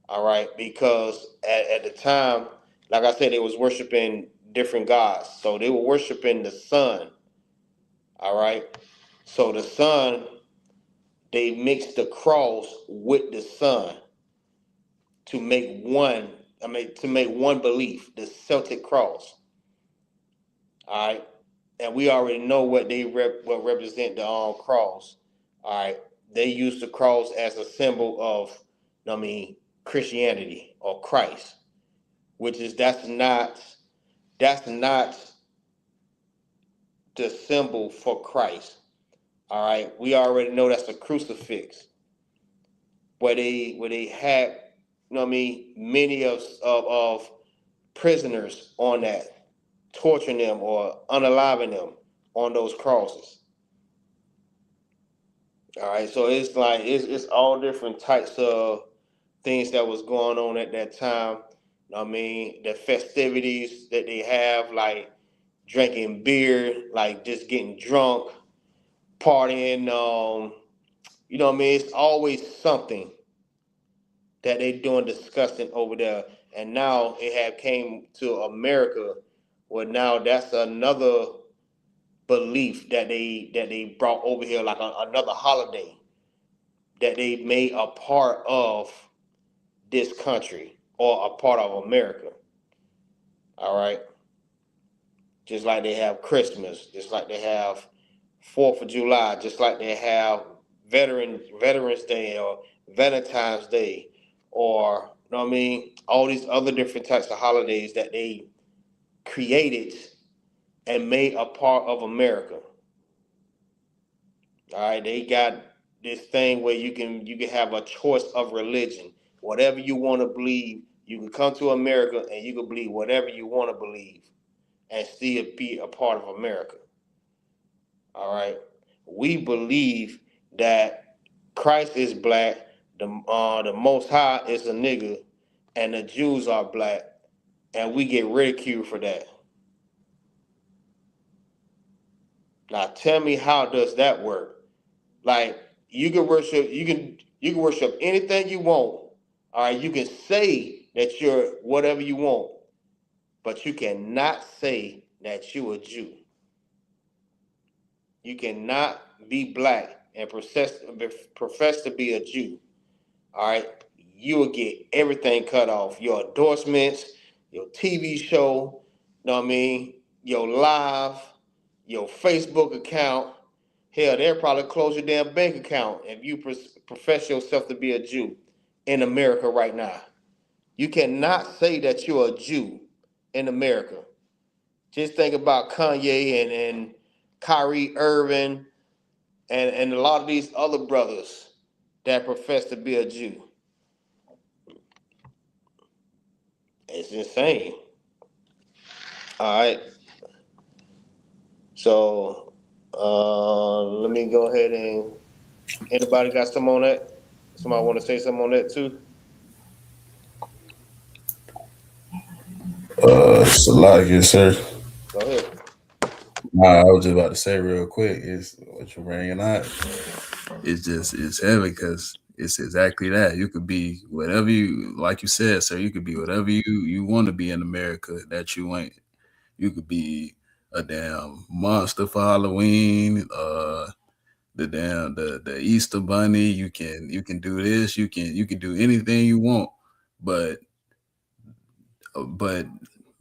All right, because at the time, like I said, they was worshiping different gods, so they were worshiping the sun. All right, so the sun, they mixed the cross with the sun to make one. I mean, to make one belief, the Celtic cross. All right, and we already know what what represent the cross. All right, they use the cross as a symbol of, I mean, Christianity or Christ, which is that's not the symbol for Christ. All right, we already know that's a crucifix where they had, you know what I mean, many of prisoners on that, torturing them or unaliving them on those crosses. All right, so it's like it's all different types of things that was going on at that time. I mean, the festivities that they have, like drinking beer, like just getting drunk, partying. You know what I mean? It's always something that they doing disgusting over there. And now it have came to America, where now that's another belief that they brought over here, like another holiday that they made a part of this country or a part of America. All right. Just like they have Christmas, just like they have 4th of July, just like they have Veterans Day or Valentine's Day, or you know what I mean, all these other different types of holidays that they created and made a part of America. All right, they got this thing where you can have a choice of religion. Whatever you want to believe, you can come to America and you can believe whatever you want to believe and still be a part of America. All right. We believe that Christ is black, the Most High is a nigga, and the Jews are black, and we get ridiculed for that. Now tell me, how does that work? Like, you can worship anything you want. All right, you can say that you're whatever you want, but you cannot say that you're a Jew. You cannot be black and profess to be a Jew. All right, you will get everything cut off. Your endorsements, your TV show, you know what I mean? Your live, your Facebook account. Hell, they'll probably close your damn bank account if you profess yourself to be a Jew in America right now. You cannot say that you're a Jew in America. Just think about Kanye and Kyrie Irving and a lot of these other brothers that profess to be a Jew. It's insane. All right. So let me go ahead and, anybody got some on that? Somebody want to say something on that too? Salah, yes, sir. Go ahead. Nah, I was just about to say real quick is what you're bringing out. It's heavy because it's exactly that. You could be whatever you, like you said, sir. You could be whatever you want to be in America that you ain't. You could be a damn monster for Halloween. The Easter Bunny. You can do this. You can do anything you want, but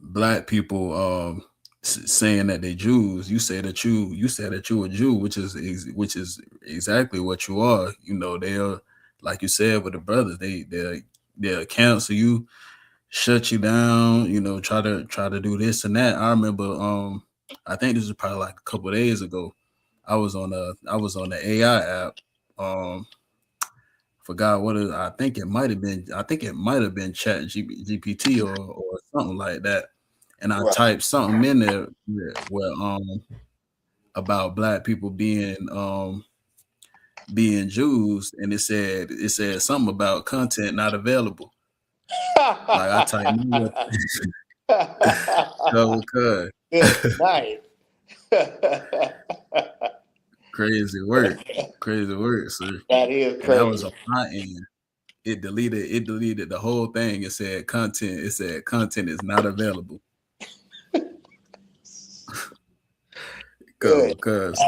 black people saying that they Jews. You said that you're a Jew, which is exactly what you are. You know, they'll, like you said with the brothers, they'll cancel you, shut you down. You know, try to do this and that. I remember, I think this was probably like a couple of days ago. I was on the AI app. Forgot what it, I think it might have been. I think it might have been Chat GPT or something like that. And I Right. typed something in there where about black people being Jews, and it said something about content not available. Like I typed so good. Good night. Crazy work, sir. That is And that was crazy. on my end. It deleted the whole thing. It said content is not available. Good. Because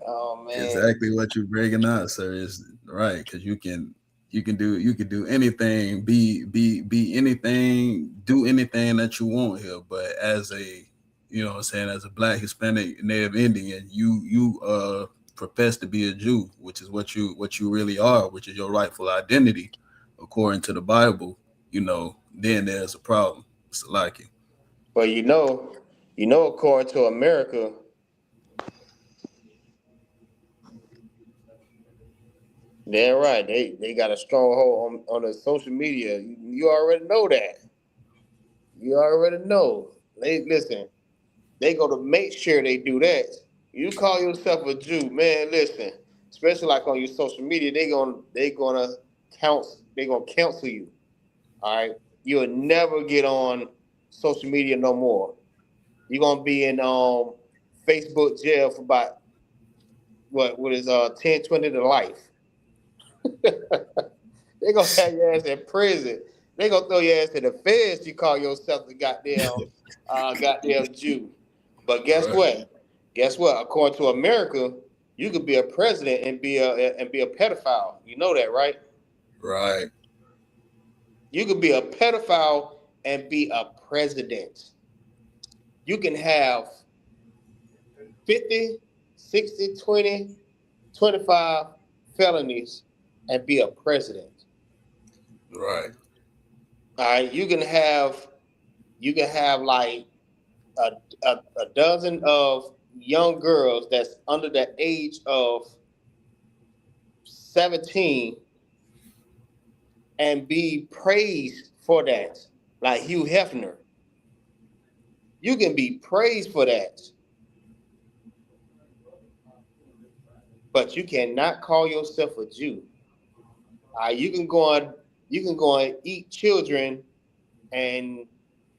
Oh man. exactly what you're bringing up, sir, is right. Because you can do anything, be anything, do anything that you want here. But as a, you know what I'm saying, as a Black, Hispanic, Native Indian, you profess to be a Jew, which is what you really are, which is your rightful identity according to the Bible. You know, then there's a problem. It's like it. But you know, according to America, they're right. They got a stronghold on the social media. You already know that. You already know. Listen. They go to make sure they do that. You call yourself a Jew, man. Listen, especially like on your social media, they gonna counsel you. All right, you'll never get on social media no more. You're gonna be in Facebook jail for about what is 10, 20 to life. They gonna have your ass in prison. They gonna throw your ass in the feds. You call yourself the goddamn Jew. But guess Right. what? Guess what? According to America, you could be a president and be a pedophile. You know that, right? Right. You could be a pedophile and be a president. You can have 50, 60, 20, 25 felonies and be a president. Right. All right, you can have like a dozen of young girls that's under the age of 17 and be praised for that, like Hugh Hefner. You can be praised for that, but you cannot call yourself a Jew. You can go and eat children, and you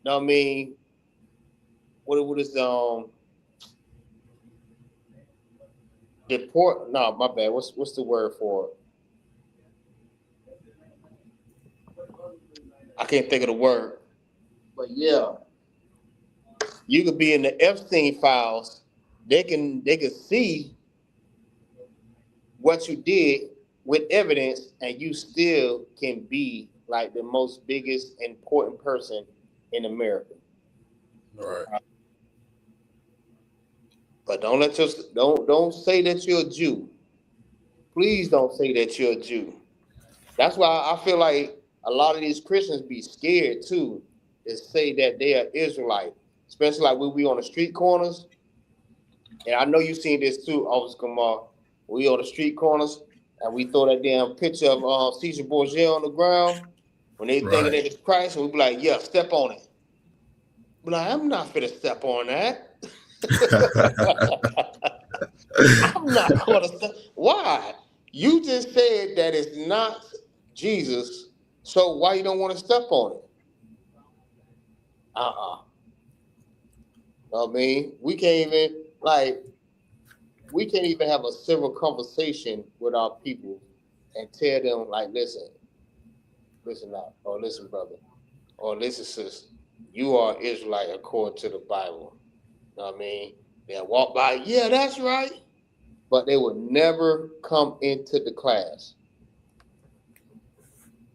know what I mean, what is deport? No, my bad. What's the word for it? I can't think of the word. But yeah, you could be in the Epstein files. They can see what you did with evidence, and you still can be like the most biggest important person in America. Right. But don't say that you're a Jew. Please don't say that you're a Jew. That's why I feel like a lot of these Christians be scared too to say that they are Israelite, especially like when we on the street corners. And I know you've seen this too, Officer Kamar. We on the street corners and we throw that damn picture of Caesar Borgia on the ground. When they thinking that it's Christ, and we be like, yeah, step on it. But like, I'm not finna step on that. I'm not gonna step. Why? You just said that it's not Jesus, so why you don't want to step on it? I mean, we can't even have a civil conversation with our people and tell them like, listen now, or listen, brother, or listen, sis, you are Israelite according to the Bible. You know what I mean? They'll walk by, yeah, that's right. But they will never come into the class.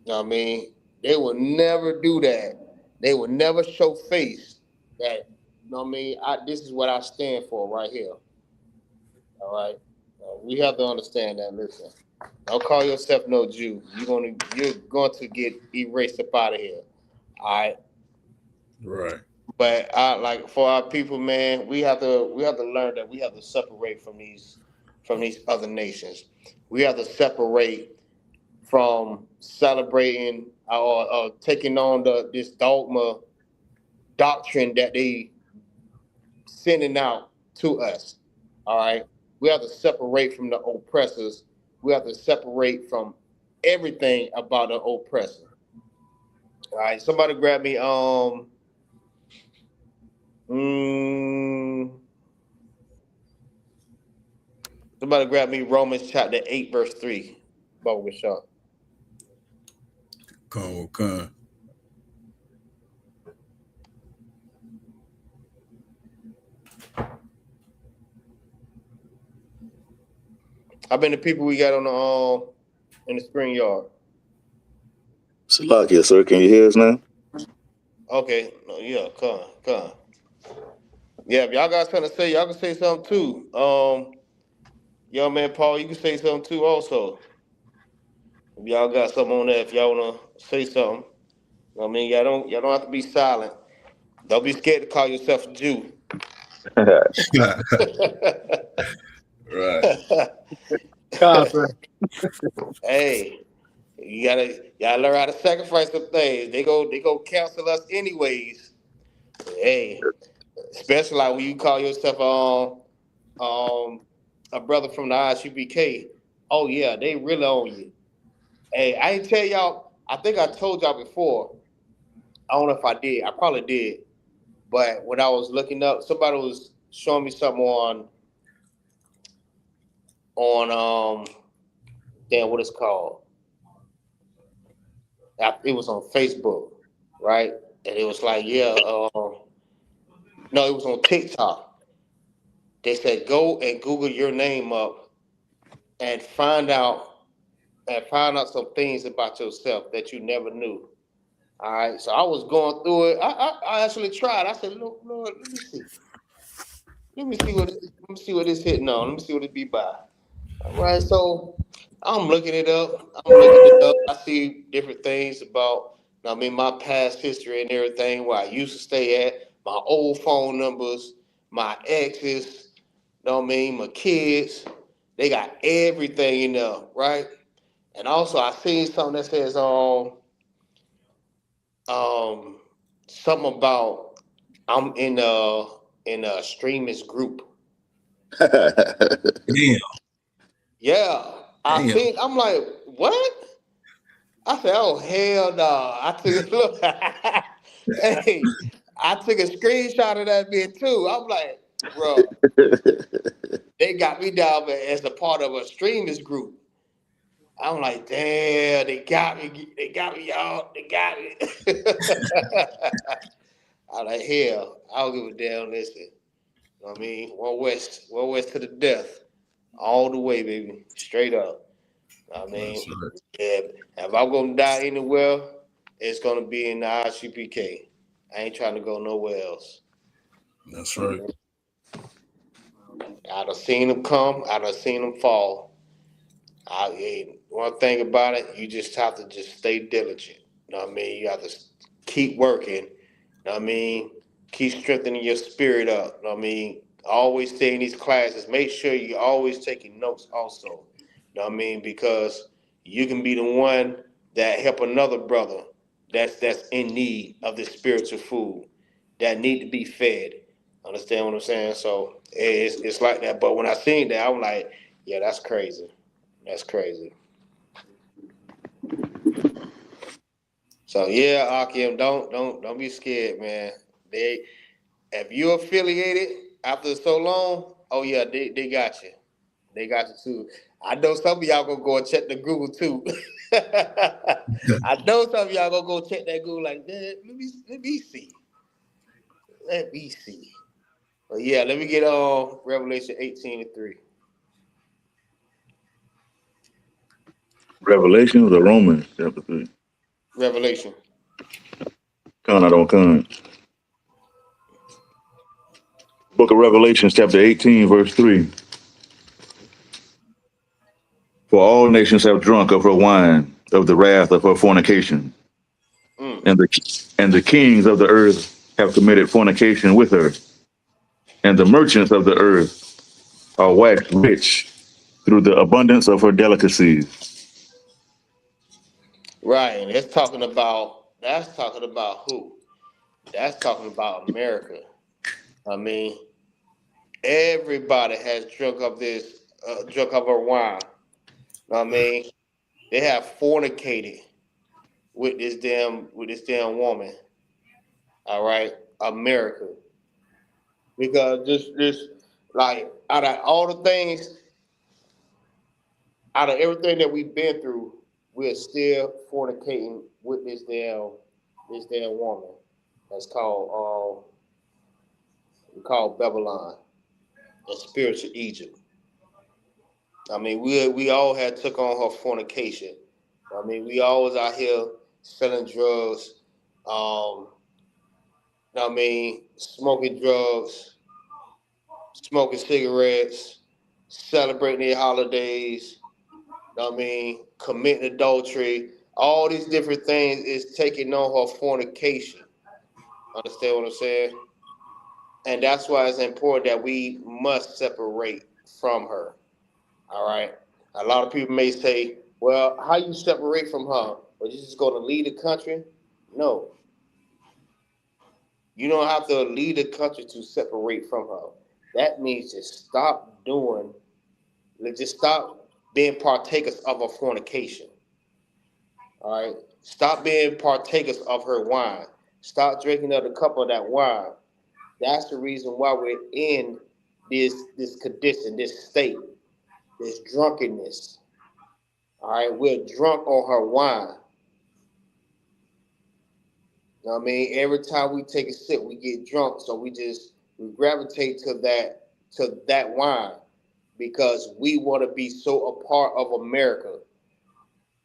You know what I mean? They will never do that. They will never show face that know what I mean? This is what I stand for right here. All right. We have to understand that. Listen, don't call yourself no Jew. You're going to get erased up out of here. All right. Right. But like for our people, man, we have to learn that we have to separate from these other nations. We have to separate from celebrating or taking on this doctrine that they sending out to us. All right. We have to separate from the oppressors. We have to separate from everything about the oppressor. All right. Somebody grab me somebody grab me Romans chapter 8, verse 3. Bubba Shaw. Con. How many people we got on the in the screen yard? Salakia, sir. Can you hear us now? Okay. No, yeah, come. Yeah, if y'all got something to say, y'all can say something too. Young man Paul, you can say something too also. If y'all got something on that, if y'all wanna say something. I mean, y'all don't have to be silent. Don't be scared to call yourself a Jew. Right. Hey, y'all learn how to sacrifice some things. They go cancel us anyways. Hey, especially like when you call yourself a brother from the I.S.U.P.K. Oh yeah, they really own you. Hey, I ain't tell y'all. I think I told y'all before. I don't know if I did. I probably did. But when I was looking up, somebody was showing me something on damn, what it's called. It was on Facebook, right? And it was like, yeah, no, it was on TikTok. They said go and Google your name up and find out some things about yourself that you never knew. All right, so I was going through it. I actually tried. I said, Lord, let me see. Let me see what it's hitting on. Let me see what it be by. All right, so I'm looking it up. I see different things about, I mean, my past history and everything, where I used to stay at, my old phone numbers, my exes, you know what I mean, my kids. They got everything in there, right? And also I seen something that says something about I'm in a extremist group. Damn. Yeah. I'm like, what? I said, oh hell no. I took a look. Hey, I took a screenshot of that bit too. I'm like, bro, they got me down as a part of a extremist group. I'm like, damn, they got me, y'all. They got me. I'm like, hell, I don't give a damn, listen. You know what I mean? One west to the death. All the way, baby. Straight up. I mean, Right. if I'm gonna die anywhere, it's gonna be in the I.S.U.P.K. I ain't trying to go nowhere else. That's right. I done seen them come, I done seen them fall. One thing about it, you just have to just stay diligent. You know what I mean? You have to keep working. You know what I mean? Keep strengthening your spirit up. You know what I mean? Always stay in these classes. Make sure you're always taking notes also. You know what I mean? Because you can be the one that help another brother that's in need of this spiritual food that need to be fed. Understand what I'm saying? So it's like that. But when I seen that, I'm like, yeah, that's crazy. That's crazy. So yeah, Akim, don't be scared, man. If you're affiliated after so long, oh yeah, they got you. They got you too. I know some of y'all gonna go and check the Google too. I know some of y'all gonna go check that Google like, man, let me see. Let me see. But yeah, let me get on Revelation 18:3. Revelations or Romans chapter 3? Revelation. Con, I don't con. Book of Revelation, chapter 18, verse 3. For all nations have drunk of her wine, of the wrath of her fornication. And the kings of the earth have committed fornication with her. And the merchants of the earth are waxed rich through the abundance of her delicacies. Right. And that's talking about who? That's talking about America. I mean, everybody has drunk of her wine. I mean, they have fornicated with this damn woman. All right, America. Because this like out of everything that we've been through, we're still fornicating with this damn woman. That's called Babylon, and spiritual Egypt. I mean, we all had took on her fornication. I mean, we always out here selling drugs. I mean, smoking drugs, smoking cigarettes, celebrating their holidays. I mean, committing adultery. All these different things is taking on her fornication. Understand what I'm saying? And that's why it's important that we must separate from her. All right. A lot of people may say, well, how you separate from her? Are you just going to leave the country? No. You don't have to leave the country to separate from her. That means just stop being partakers of her fornication. All right. Stop being partakers of her wine. Stop drinking of the cup of that wine. That's the reason why we're in this condition, this state, this drunkenness. All right, we're drunk on her wine. You know what I mean? Every time we take a sip, we get drunk. So we gravitate to that wine because we want to be so a part of America.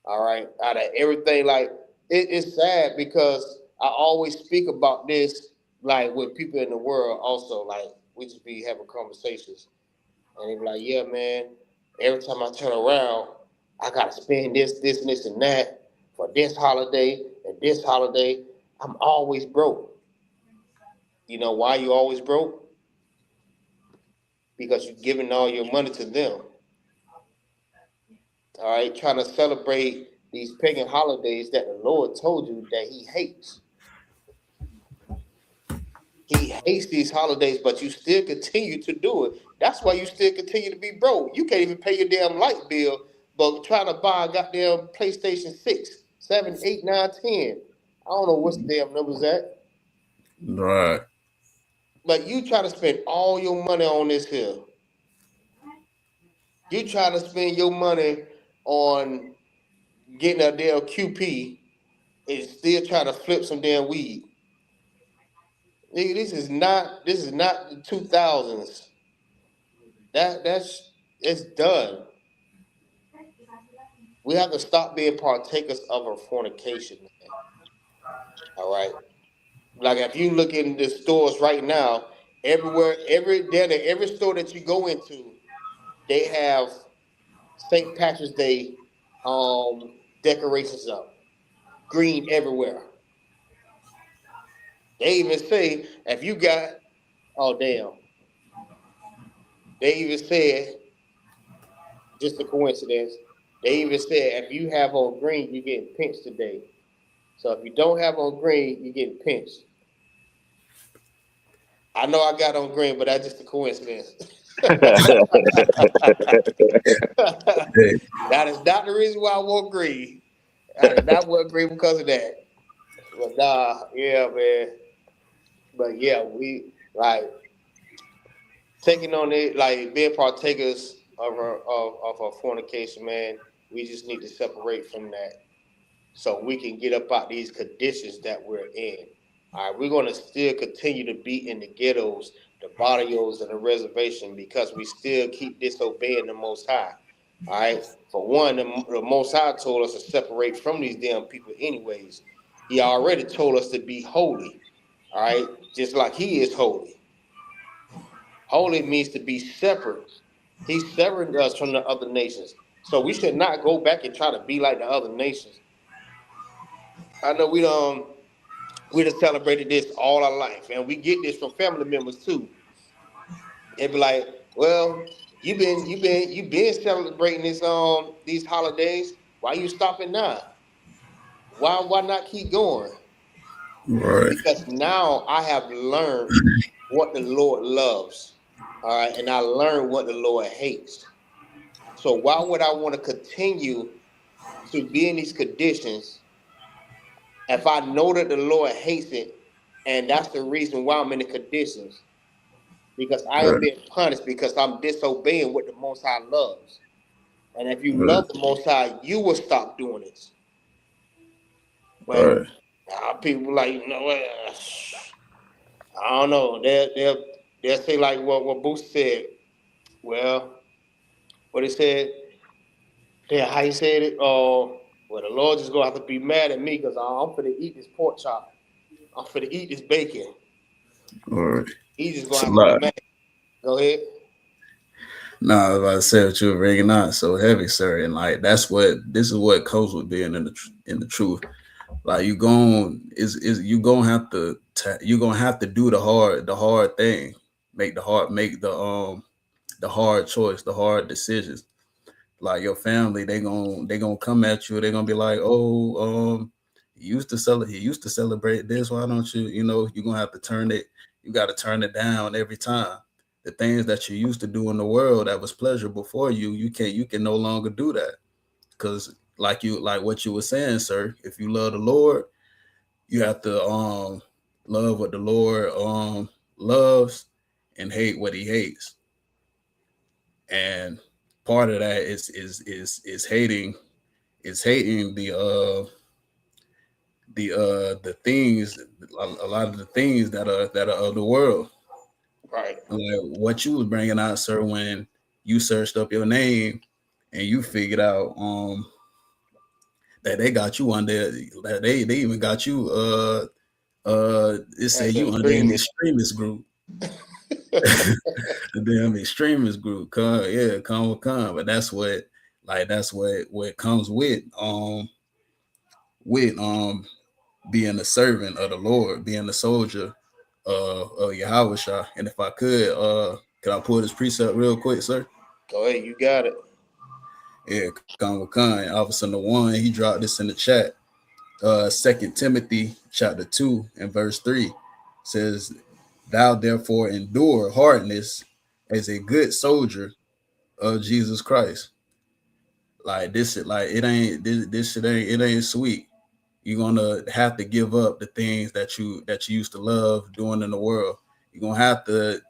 All right. Out of everything, like it's sad because I always speak about this like with people in the world also. Like we just be having conversations. And they be like, yeah, man, every time I turn around, I gotta spend this, and this, and that for this holiday and this holiday. I'm always broke. You know why you always broke? Because you're giving all your money to them. All right, trying to celebrate these pagan holidays that the Lord told you that He hates. He hates these holidays, but you still continue to do it. That's why you still continue to be broke. You can't even pay your damn light bill, but trying to buy a goddamn PlayStation 6, 7, 8, 9, 10. I don't know what's the damn numbers at. Right. But you try to spend all your money on this here. You try to spend your money on getting a damn QP and still trying to flip some damn weed. Nigga, this is not the 2000s. It's done. We have to stop being partakers of our fornication, man. All right. Like if you look in the stores right now, every store that you go into, they have St. Patrick's Day decorations up. Green everywhere. They even say if you got oh damn. They even said, just a coincidence, they even said if you have on green, you're getting pinched today. So if you don't have on green, you're getting pinched. I know I got on green, but that's just a coincidence. Hey, That is not the reason why I wore green. I did not wear green because of that. But nah, yeah, man. But yeah, we like taking on it, like being partakers of our fornication, man. We just need to separate from that so we can get up out these conditions that we're in. All right, we're going to still continue to be in the ghettos, the barrios, and the reservation because we still keep disobeying the Most High. All right, for one, the Most High told us to separate from these damn people, anyways. He already told us to be holy. All right, just like He is holy. Holy means to be separate. He severed us from the other nations. So we should not go back and try to be like the other nations. I know we done celebrated this all our life, and we get this from family members too. They be like, "Well, you been celebrating these holidays. Why you stopping now? Why not keep going?" Right. Because now I have learned what the Lord loves, all right, and I learned what the Lord hates. So why would I want to continue to be in these conditions if I know that the Lord hates it, and that's the reason why I'm in the conditions? Because I am Right. being punished because I'm disobeying what the Most High loves. And if you Right. love the Most High, you will stop doing this. But Right. people like, I don't know. They'll say like what Boost said. Well, what he said, yeah, how he said it. Well, the Lord just gonna have to be mad at me because I'm finna eat this pork chop. I'm finna eat this bacon. Right. He's just It's gonna a have to be lot. mad. Go ahead. Nah, as I said, what you were bringing out so heavy, sir, and like this is what comes with being in the truth. Like you gonna have to you gonna have to do the hard thing, make the hard choice, the hard decisions. Like your family, they gonna come at you. They're gonna be like, oh, he used to celebrate this. Why don't you? You're gonna have to turn it. You got to turn it down every time. The things that you used to do in the world that was pleasurable for you, you can no longer do that because like what you were saying, sir. If you love the Lord, you have to love what the Lord loves and hate what He hates, and part of that is hating the things, a lot of the things that are of the world. Right. Like what you was bringing out, sir, when you searched up your name and you figured out that they got you under, that they even got you it say That's you under an extremist. extremist group. The damn extremist group, come with come, but that's what comes with being a servant of the Lord, being a soldier of Yahweh. And if I could I pull this precept real quick, sir? Go ahead. You got it. Yeah, Khan with Khan, Officer the one, he dropped this in the chat. 2 Timothy chapter 2 and verse 3 says, "Thou therefore endure hardness as a good soldier of Jesus Christ." Like this shit, like this shit ain't sweet. You're gonna have to give up the things that you used to love doing in the world. You're gonna have to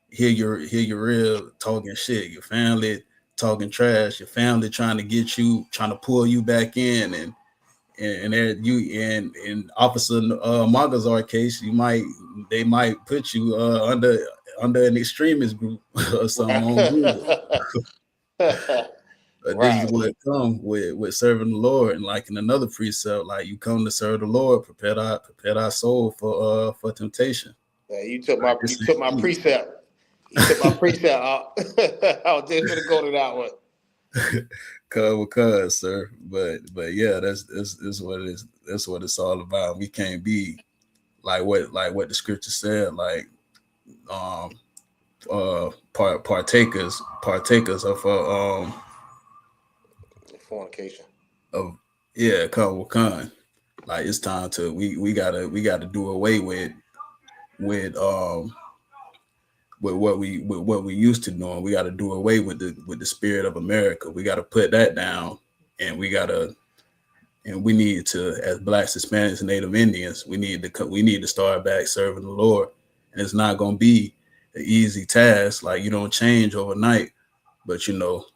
hear your real talking shit, your family talking trash, your family trying to pull you back in, and in Officer MAGAZAR case, they might put you under an extremist group or something on Google. But this is Right. what comes with serving the Lord, and like in another precept, like you come to serve the Lord, prepare thy soul for temptation. Yeah, Like you this took my ain't precept. You took my precept out. I was just gonna go to that one. cuz, sir. But yeah, that's what it is. That's what it's all about. We can't be like what the scripture said, like um partakers Fornication. of yeah, con. Like it's time to we gotta do away with um with what we used to doing. We got to do away with the spirit of America. We got to put that down, and we need to, as Blacks, Hispanics, and Native Indians, we need to start back serving the Lord. And it's not gonna be an easy task. Like you don't change overnight, but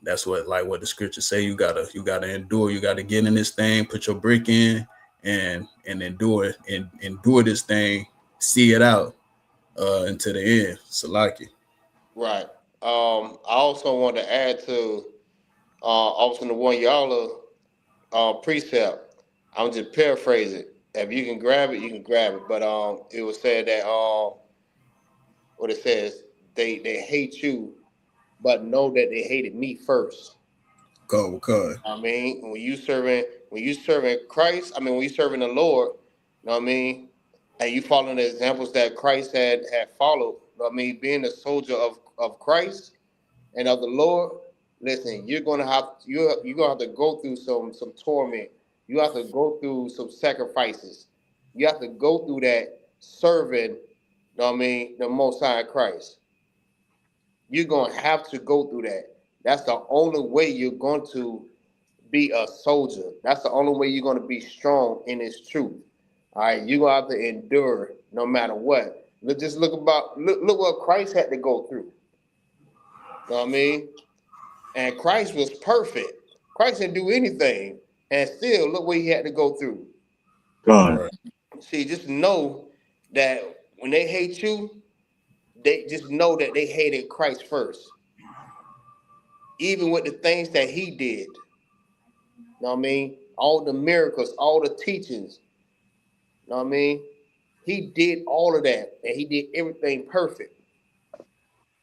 that's what the scriptures say. You gotta endure. You gotta get in this thing, put your brick in, and endure it, and endure this thing, see it out until the end. Salaki. Right. I also want to add to also the one y'all precept. I'm just paraphrasing. If you can grab it, you can grab it. But it was said that what it says. they hate you, but know that they hated me first. Cause I mean, when you serving Christ, I mean, when you serving the Lord, you know what I mean, and you following the examples that Christ had followed, you know what I mean, being a soldier of Christ and of the Lord, listen, you're gonna have to go through some torment. You have to go through some sacrifices. You have to go through that serving, you know what I mean, the Most High Christ. You're gonna have to go through that. That's the only way you're going to be a soldier. That's the only way you're going to be strong in this truth. All right, you're going to have to endure no matter what. Look what Christ had to go through. You know what I mean? And Christ was perfect. Christ didn't do anything. And still, look what he had to go through. God. See, just know that when they hate you, they just know that they hated Christ first. Even with the things that he did. You know what I mean? All the miracles, all the teachings. You know what I mean? He did all of that, and he did everything perfect.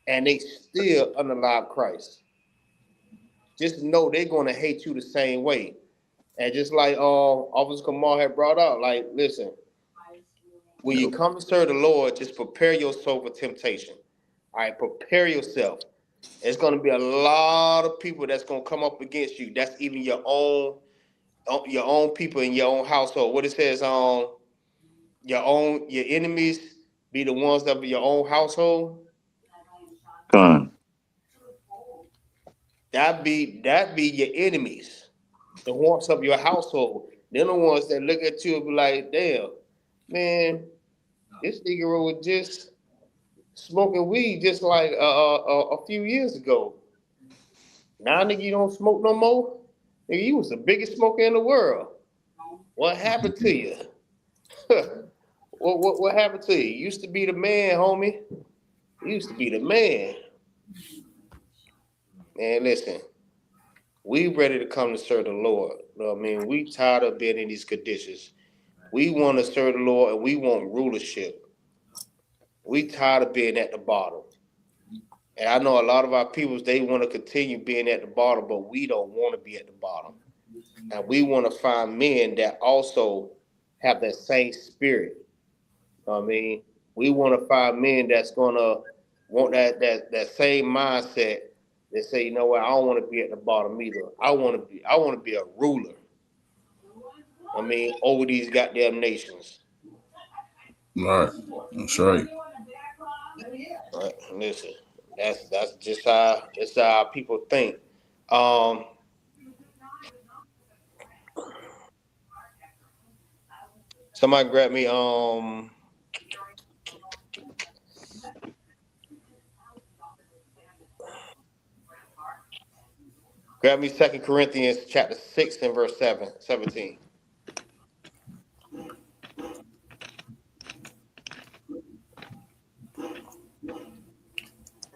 And they still unalive Christ. Just know they're going to hate you the same way. And just like Officer Kamal had brought out, like, listen, when you come to serve the Lord, just prepare yourself for temptation. All right, prepare yourself. There's going to be a lot of people that's going to come up against you. That's even your own people in your own household. What it says your enemies be the ones that be your own household. God. That be your enemies, the wants of your household. They're the ones that look at you and be like, damn, man, this nigga was just smoking weed just like a few years ago. Now, nigga, you don't smoke no more. Nigga, you was the biggest smoker in the world. What happened to you? What happened to you? You used to be the man, homie. You used to be the man. Man, listen, we ready to come to serve the Lord. You know what I mean? We tired of being in these conditions. We want to serve the Lord and we want rulership. We tired of being at the bottom. And I know a lot of our people, they want to continue being at the bottom, but we don't want to be at the bottom. And we want to find men that also have that same spirit. You know what I mean? We want to find men that's going to want that same mindset. They say, you know what, I don't want to be at the bottom either. I want to be a ruler. I mean, over these goddamn nations. right, that's right. Right? Listen, that's just how people think. Um, somebody grab me grab me 2 Corinthians chapter 6 and verse 17.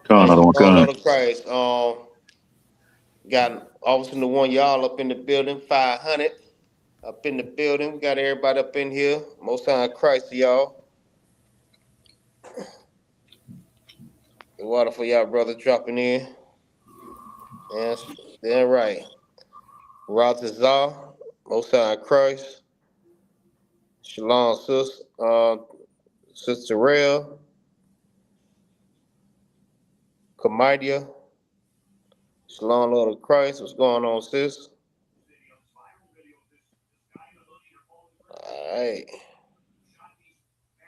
God, Hey, I don't Lord God. of Christ. Got obviously the one y'all up in the building, 500 up in the building. We got everybody up in here. Most High Christ, y'all. The water for y'all brother dropping in. That's damn right. Ratazar, Most High Christ. Shalom, sis. Sister Rail. Kamidia. Shalom, Lord of Christ. What's going on, sis? All right.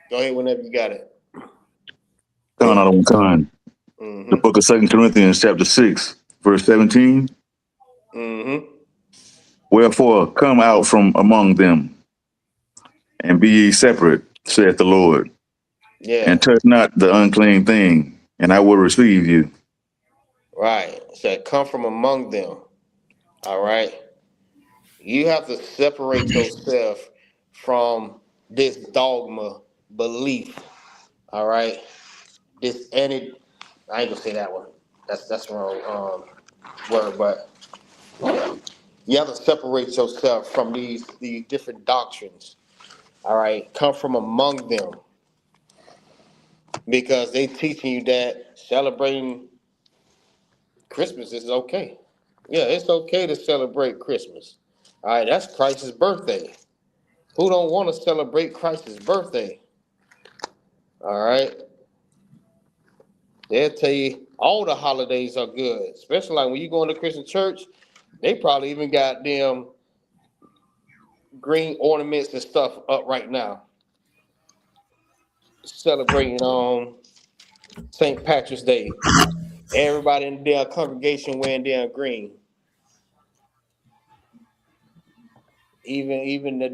Go ahead whenever you got it. God, I don't God. The book of 2 Corinthians chapter 6, verse 17. Wherefore come out from among them, and be ye separate, saith the Lord, Yeah. and touch not the unclean thing, and I will receive you. Right. It said, come from among them. All right. You have to separate yourself from this dogma belief. All right. I ain't gonna say that one. That's wrong word, but you have to separate yourself from these different doctrines. All right. Come from among them. because they teaching you that celebrating Christmas is okay. Yeah, it's okay to celebrate Christmas. All right, that's Christ's birthday. Who don't want to celebrate Christ's birthday? All right, they'll tell you all the holidays are good, especially like when you go into Christian church. They probably even got them green ornaments and stuff up right now, celebrating St. Patrick's Day. Everybody in their congregation wearing their green. Even the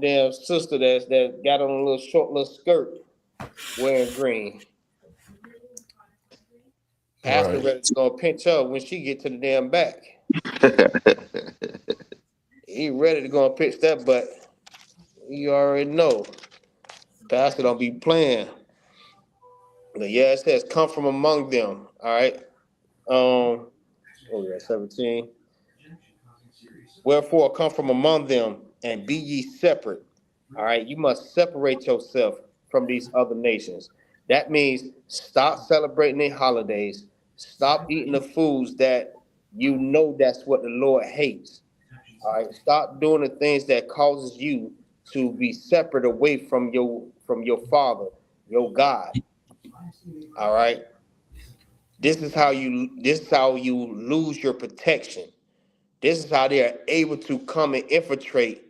damn sister that got on a little short little skirt wearing green. Pastor Right. ready to go pinch her when she get to the damn back. He ready to go and pitch that butt. You already know. Pastor don't be playing. But yeah, it says come from among them. All right. What was that, 17? Wherefore come from among them and be ye separate. All right. You must separate yourself from these other nations. That means stop celebrating their holidays. Stop eating the foods that you know that's what the Lord hates. All right. Stop doing the things that causes you to be separate away from your father, your God. All right. This is how you lose your protection. This is how they are able to come and infiltrate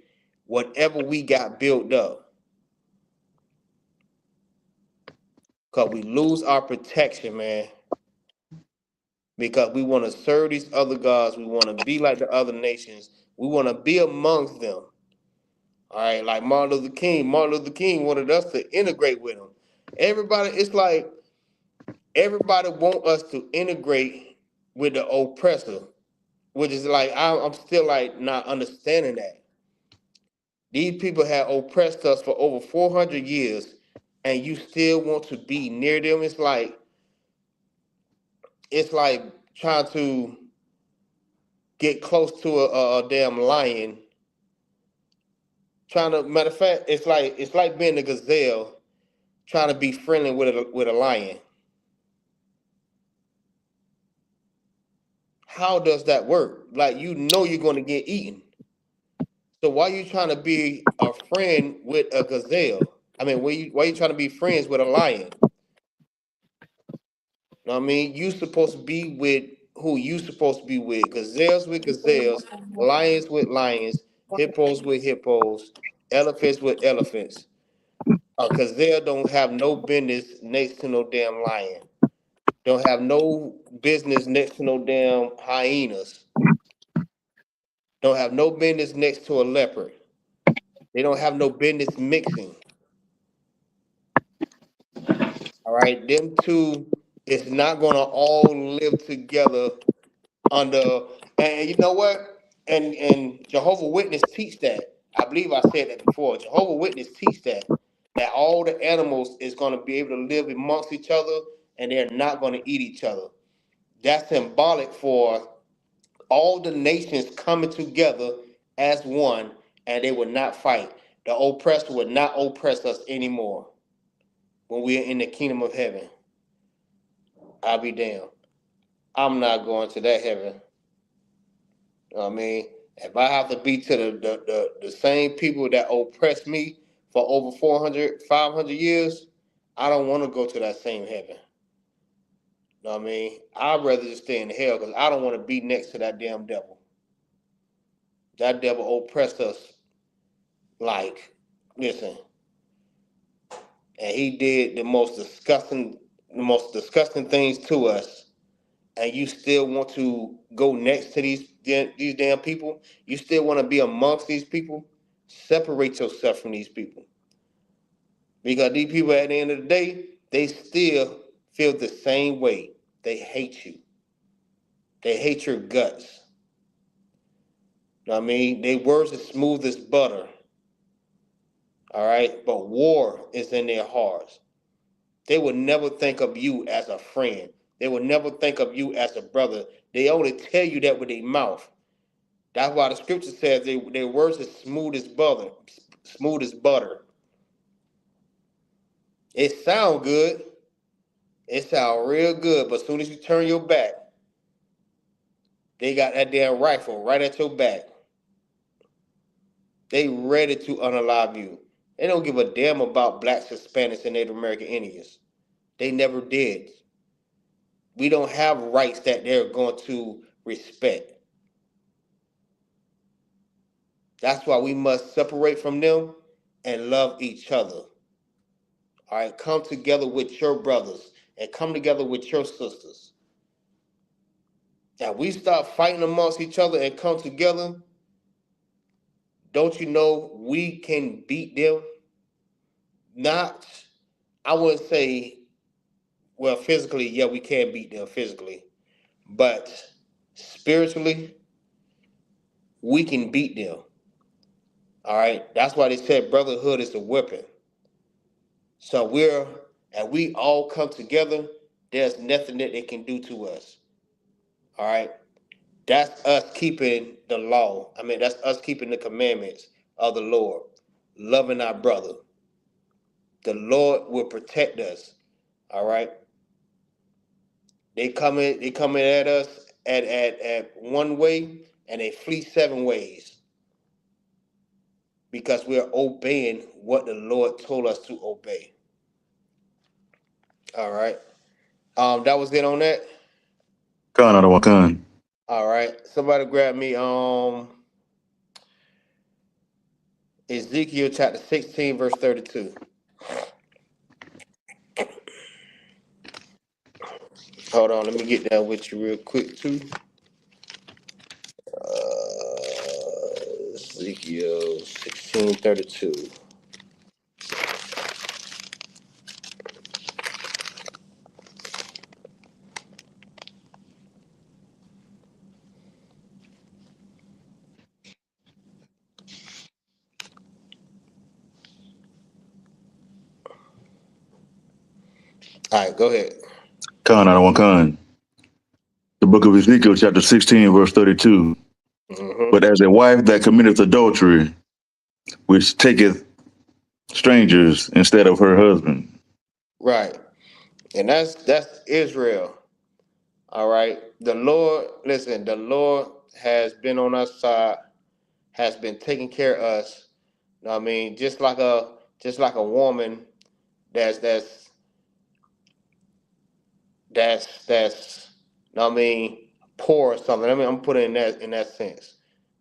whatever we got built up. Because we lose our protection, man. Because we want to serve these other gods. We want to be like the other nations. We want to be amongst them. All right, like Martin Luther King. Martin Luther King wanted us to integrate with him. It's like everybody want us to integrate with the oppressor, which is like I'm still like not understanding that. These people have oppressed us for over 400 years, and you still want to be near them. It's like trying to get close to a damn lion. Matter of fact, it's like being a gazelle trying to be friendly with a lion. How does that work? Like you're going to get eaten. So why are you trying to be a friend with a gazelle? I mean, why you trying to be friends with a lion? Know what I mean? You supposed to be with who you supposed to be with gazelles, lions with lions, hippos with hippos, elephants with elephants. A gazelle don't have no business next to no damn lion. Don't have no business next to no damn hyenas. Don't have no business next to a leopard. They don't have no business mixing. All right, them two is not gonna all live together under. And you know what? And Jehovah Witness teach that. I believe I said that before. Jehovah Witness teach that all the animals is gonna be able to live amongst each other, and they're not gonna eat each other. That's symbolic for all the nations coming together as one, and they would not fight. The oppressor would not oppress us anymore when we are in the kingdom of heaven. I'll be damned. I'm not going to that heaven. You know what I mean? If I have to be to the same people that oppressed me for over 400, 500 years, I don't want to go to that same heaven. You know what I mean? I'd rather just stay in hell because I don't want to be next to that damn devil. That devil oppressed us like, listen, and he did the most disgusting things to us, and you still want to go next to these damn people? You still want to be amongst these people? Separate yourself from these people. Because these people at the end of the day, they still feel the same way. They hate you. They hate your guts. You know what I mean? Their words are smooth as butter. All right? But war is in their hearts. They would never think of you as a friend. They would never think of you as a brother. They only tell you that with their mouth. That's why the scripture says their words are smooth as butter. Smooth as butter. It sound good. It sound real good, but as soon as you turn your back, they got that damn rifle right at your back. They ready to unalive you. They don't give a damn about blacks, Hispanics, and Native American Indians. They never did. We don't have rights that they're going to respect. That's why we must separate from them and love each other. All right, come together with your brothers and come together with your sisters. Now we start fighting amongst each other and come together. Don't you know we can beat them? Not, I wouldn't say, well, physically, yeah, we can beat them physically, but spiritually, we can beat them. All right, that's why they said brotherhood is a weapon. So we all come together. There's nothing that they can do to us. All right, that's us keeping the law. I mean, that's us keeping the commandments of the Lord, loving our brother. The Lord will protect us. All right. They coming at us at one way and they flee 7 ways because we're obeying what the Lord told us to obey. All right. That was it on that. Khan, I don't want Khan. All right. Somebody grab me Ezekiel chapter 16, verse 32. Hold on, let me get down with you real quick too. Ezekiel 16:32. All right, go ahead. Khan, I don't want Khan. The book of Ezekiel, chapter 16, verse 32. Mm-hmm. But as a wife that committeth adultery, which taketh strangers instead of her husband. Right. And that's Israel. All right. The Lord, listen, the Lord has been on our side, has been taking care of us. You know what I mean? Just like a woman that's you know what I mean, poor or something. I mean, I'm putting in that sense.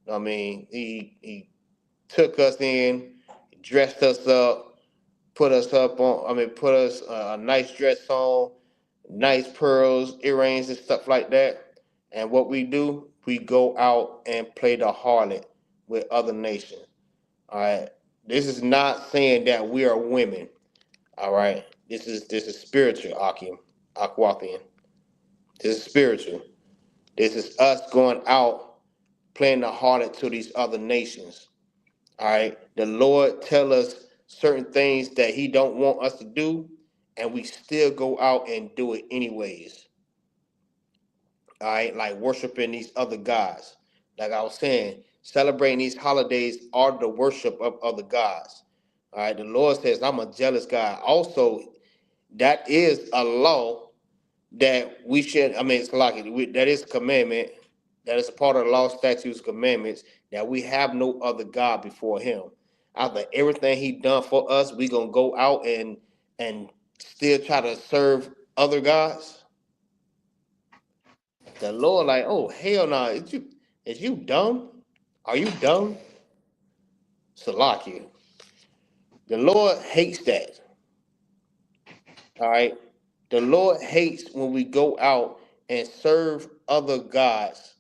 You know what I mean? He took us in, dressed us up, put us a nice dress on, nice pearls, earrings, and stuff like that. And what we do, we go out and play the harlot with other nations. All right. This is not saying that we are women. All right. This is spiritual, Aquathian. This is spiritual. This is us going out playing the harlot to these other nations. All right. The Lord tell us certain things that he don't want us to do, and we still go out and do it anyways. All right. Like worshiping these other gods. Like I was saying, celebrating these holidays are the worship of other gods. All right. The Lord says, I'm a jealous God. Also, that is a law that we should, I mean, it's like that is a commandment. That is a part of the law, statutes, commandments, that we have no other God before him. After everything he done for us, we gonna go out and still try to serve other gods. The Lord, like, oh hell no, is you dumb? Are you dumb? Salaki. The Lord hates that. All right. The Lord hates when we go out and serve other gods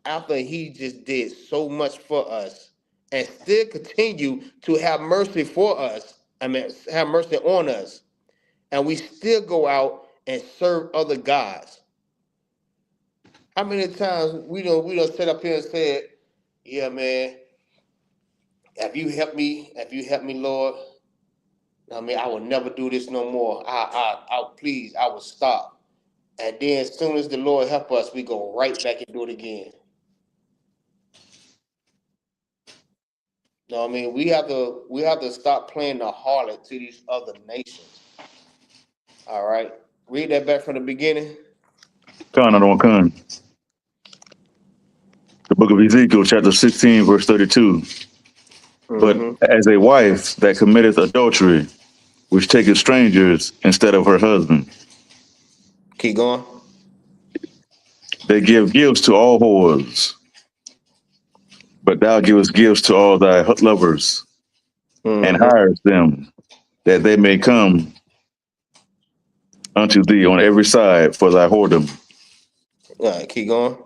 after he just did so much for us and still continue to have mercy for us. I mean, have mercy on us. And we still go out and serve other gods. How many times we don't sit up here and said, yeah, man, if you help me, Lord, I mean, I will never do this no more. Please, I will stop. And then as soon as the Lord help us, we go right back and do it again. You know what I mean? We have to stop playing the harlot to these other nations. All right. Read that back from the beginning. Khan, I don't Khan. The book of Ezekiel, chapter 16, verse 32. But as a wife that committeth adultery, which taketh strangers instead of her husband, Keep going. they give gifts to all whores, but thou givest gifts to all thy lovers, and hires them, that they may come unto thee on every side for thy whoredom. All right, keep going.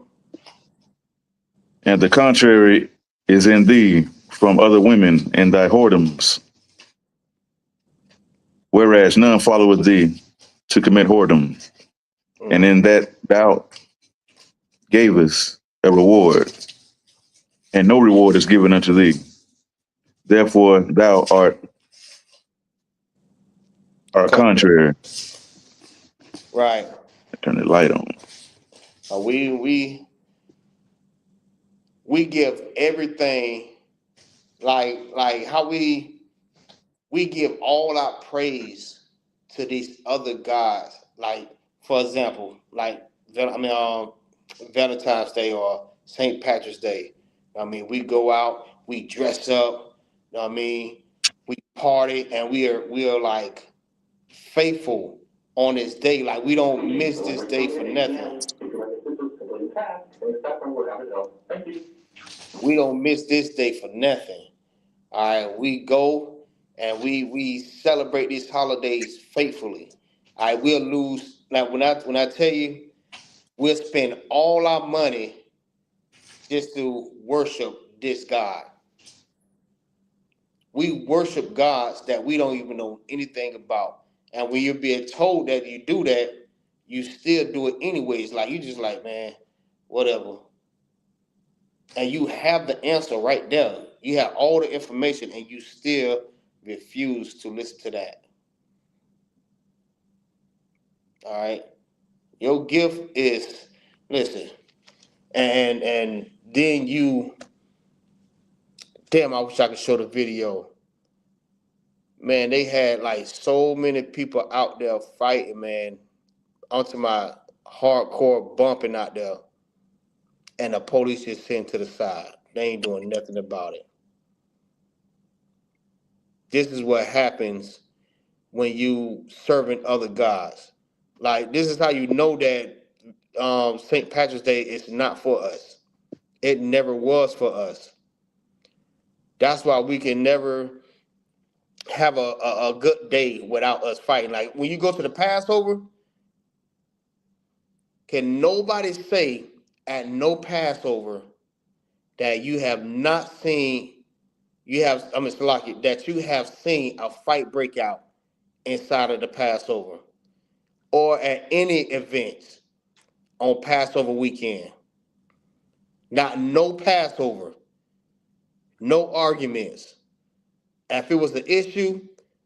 And the contrary is in thee from other women in thy whoredoms, whereas none followeth thee to commit whoredom, and in that thou gavest a reward, and no reward is given unto thee. Therefore thou art contrary. Right. Turn the light on. We give everything like how we give all our praise to these other gods. Like, for example, like Valentine's Day or St. Patrick's Day. I mean, we go out, we dress up, you know what I mean? We party and we are like faithful on this day. Like, we don't miss this day for nothing. We don't miss this day for nothing. All right, we go and we celebrate these holidays faithfully. All right, we'll lose. Like when I tell you, we'll spend all our money just to worship this God. We worship gods that we don't even know anything about. And when you're being told that you do that, you still do it anyways. Like, you just like, man, whatever. And you have the answer right there. You have all the information and you still refuse to listen to that. All right. Your gift is, listen, and then you, damn, I wish I could show the video. Man, they had like so many people out there fighting, man, onto my hardcore bumping out there. And the police just sitting to the side. They ain't doing nothing about it. This is what happens when you serving other gods. Like, this is how you know that St. Patrick's Day is not for us. It never was for us. That's why we can never have a good day without us fighting. Like, when you go to the Passover, can nobody say at no Passover that you have not seen, that you have seen a fight break out inside of the Passover or at any events on Passover weekend? Not no Passover, no arguments. If it was an issue,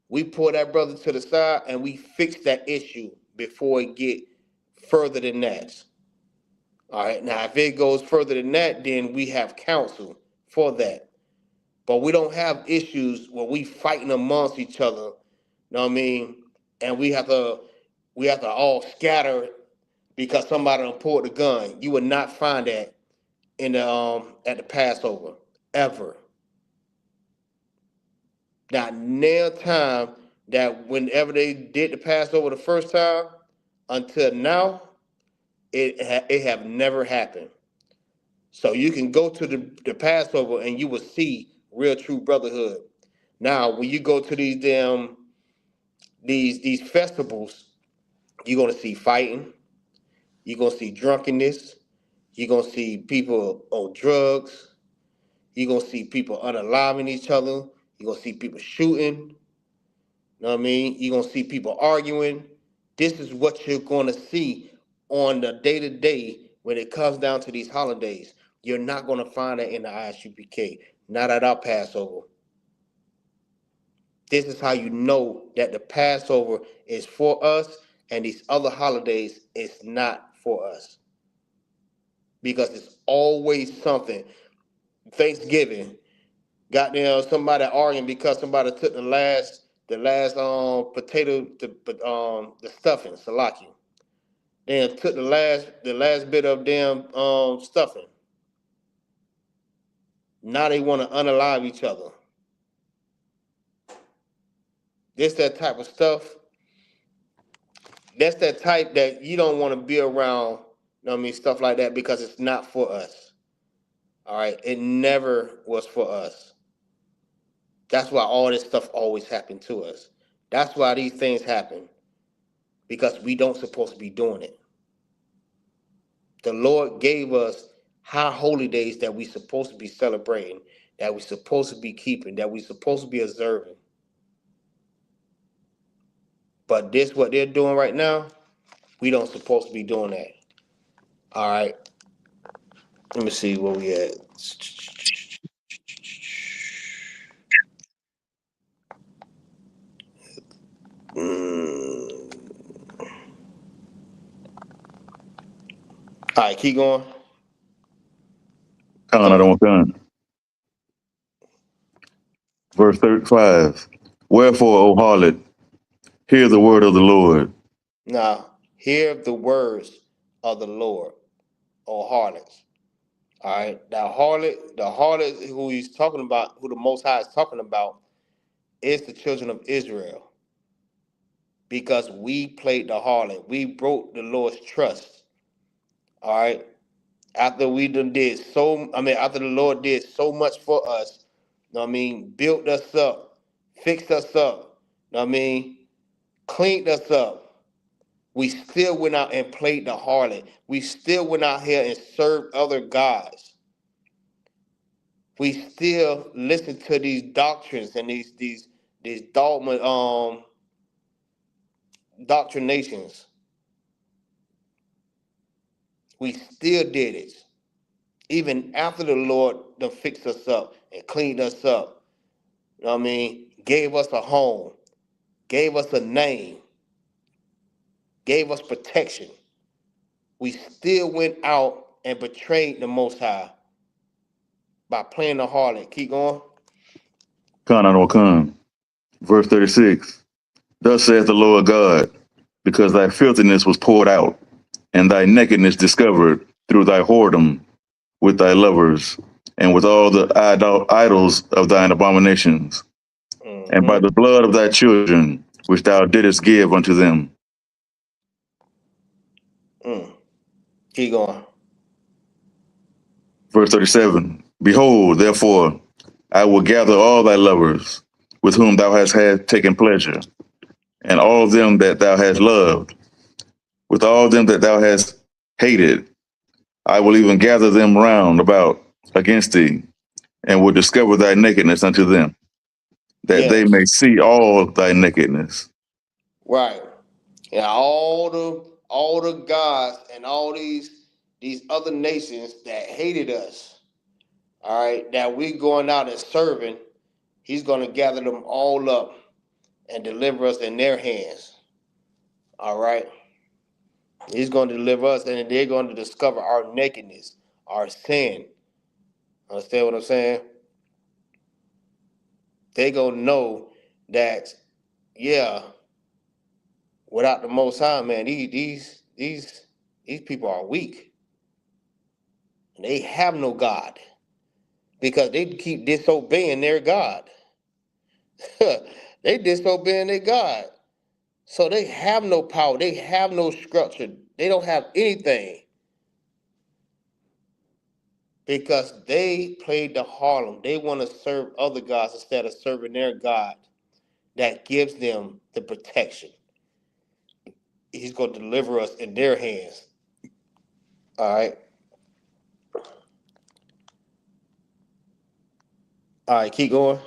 we pull that brother to the side and we fix that issue before it get further than that. All right. Now, if it goes further than that, then we have counsel for that. But we don't have issues where we fighting amongst each other. You know what I mean? And we have to all scatter because somebody done pulled the gun. You would not find that in the at the Passover ever. Not nail time that whenever they did the Passover the first time until now, it have never happened. So you can go to the Passover and you will see real true brotherhood. Now, when you go to these festivals, you're gonna see fighting, you're gonna see drunkenness, you're gonna see people on drugs, you're gonna see people unaliving each other, you're gonna see people shooting. You know what I mean? You're gonna see people arguing. This is what you're gonna see on the day-to-day when it comes down to these holidays. You're not gonna find that in the I.S.U.P.K, not at our Passover. This is how you know that the Passover is for us and these other holidays is not for us. Because it's always something. Thanksgiving, goddamn, somebody arguing because somebody took the last potato, the stuffing, salaki. Then took the last bit of damn stuffing. Now they want to unalive each other. This that type of stuff. That's that type that you don't want to be around. You know what I mean? Stuff like that, because it's not for us. All right, it never was for us. That's why all this stuff always happened to us. That's why these things happen, because we don't supposed to be doing it. The Lord gave us high holy days that we supposed to be celebrating, that we supposed to be keeping, that we supposed to be observing. But this, what they're doing right now, we don't supposed to be doing that. All right. Let me see where we at. All right, keep going. Verse 35. Wherefore, O harlot, hear the word of the Lord. Now, hear the words of the Lord, O harlots. All right. Now, the harlot who he's talking about, who the Most High is talking about, is the children of Israel. Because we played the harlot. We broke the Lord's trust. All right. After the Lord did so much for us, you know what I mean, built us up, fixed us up, you know what I mean, cleaned us up, we still went out and played the harlot. We still went out here and served other gods. We still listen to these doctrines and these dogma doctrinations. We still did it. Even after the Lord done fixed us up and cleaned us up. You know what I mean? Gave us a home, gave us a name, gave us protection. We still went out and betrayed the Most High by playing the harlot. Keep going. Verse 36. Thus saith the Lord God, because thy filthiness was poured out, and thy nakedness discovered through thy whoredom with thy lovers, and with all the idols of thine abominations, and by the blood of thy children, which thou didst give unto them. Keep going. Verse 37. Behold, therefore, I will gather all thy lovers, with whom thou hast had taken pleasure, and all them that thou hast loved, with all them that thou hast hated. I will even gather them round about against thee, and will discover thy nakedness unto them, that they may see all thy nakedness. Right. And all the gods and all these other nations that hated us, all right, that we going out and serving, he's going to gather them all up and deliver us in their hands. All right. He's going to deliver us, and they're going to discover our nakedness, our sin. Understand what I'm saying? They're going to know that, yeah, without the Most High, man, these people are weak. And they have no God, because they keep disobeying their God. They disobeying their God. So they have no power. They have no structure. They don't have anything. Because they played the harlem. They want to serve other gods instead of serving their God that gives them the protection. He's going to deliver us in their hands. All right. All right, keep going.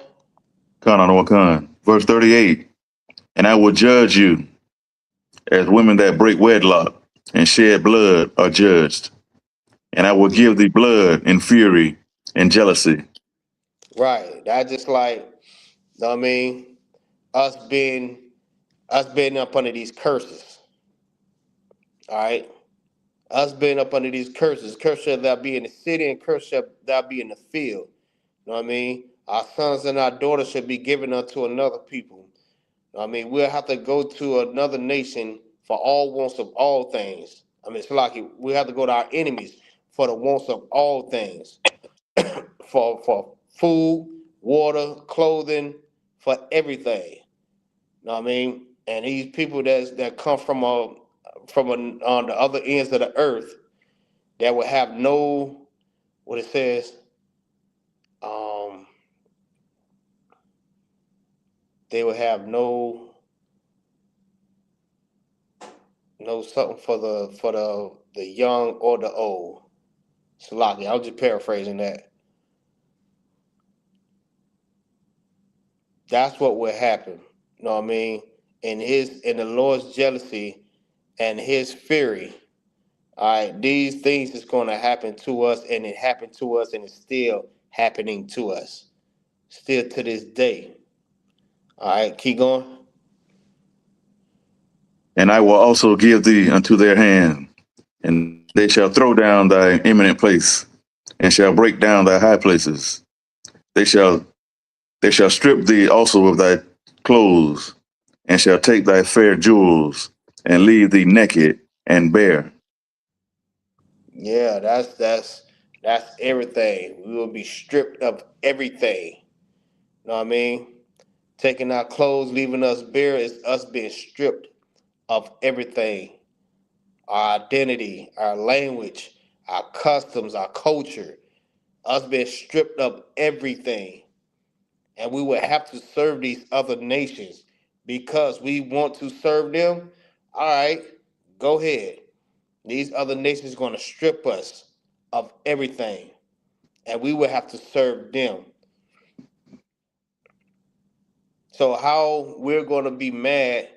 Verse 38. And I will judge you as women that break wedlock and shed blood are judged. And I will give thee blood and fury and jealousy. Right. That's just like, you know what I mean, us being up under these curses. All right. Us being up under these curses. Curse shall thou be in the city, and curse shall thou be in the field. You know what I mean? Our sons and our daughters should be given unto another people. I mean, we'll have to go to another nation for all wants of all things. I mean, it's like we have to go to our enemies for the wants of all things, for food, water, clothing, for everything. You know what I mean? And these people that come on the other ends of the earth that will have no, what it says, um, they will have no something for the young or the old. Salaki, I'm just paraphrasing that. That's what will happen. You know what I mean? In the Lord's jealousy and his fury. All right, these things is going to happen to us, and it happened to us, and it's still happening to us, still to this day. All right, keep going. And I will also give thee unto their hand, and they shall throw down thy eminent place, and shall break down thy high places. They shall strip thee also of thy clothes, and shall take thy fair jewels, and leave thee naked and bare. Yeah, that's everything. We will be stripped of everything. You know what I mean? Taking our clothes, leaving us bare is us being stripped of everything. Our identity, our language, our customs, our culture, us being stripped of everything. And we would have to serve these other nations because we want to serve them. All right, go ahead. These other nations going to strip us of everything, and we would have to serve them. So how we're going to be mad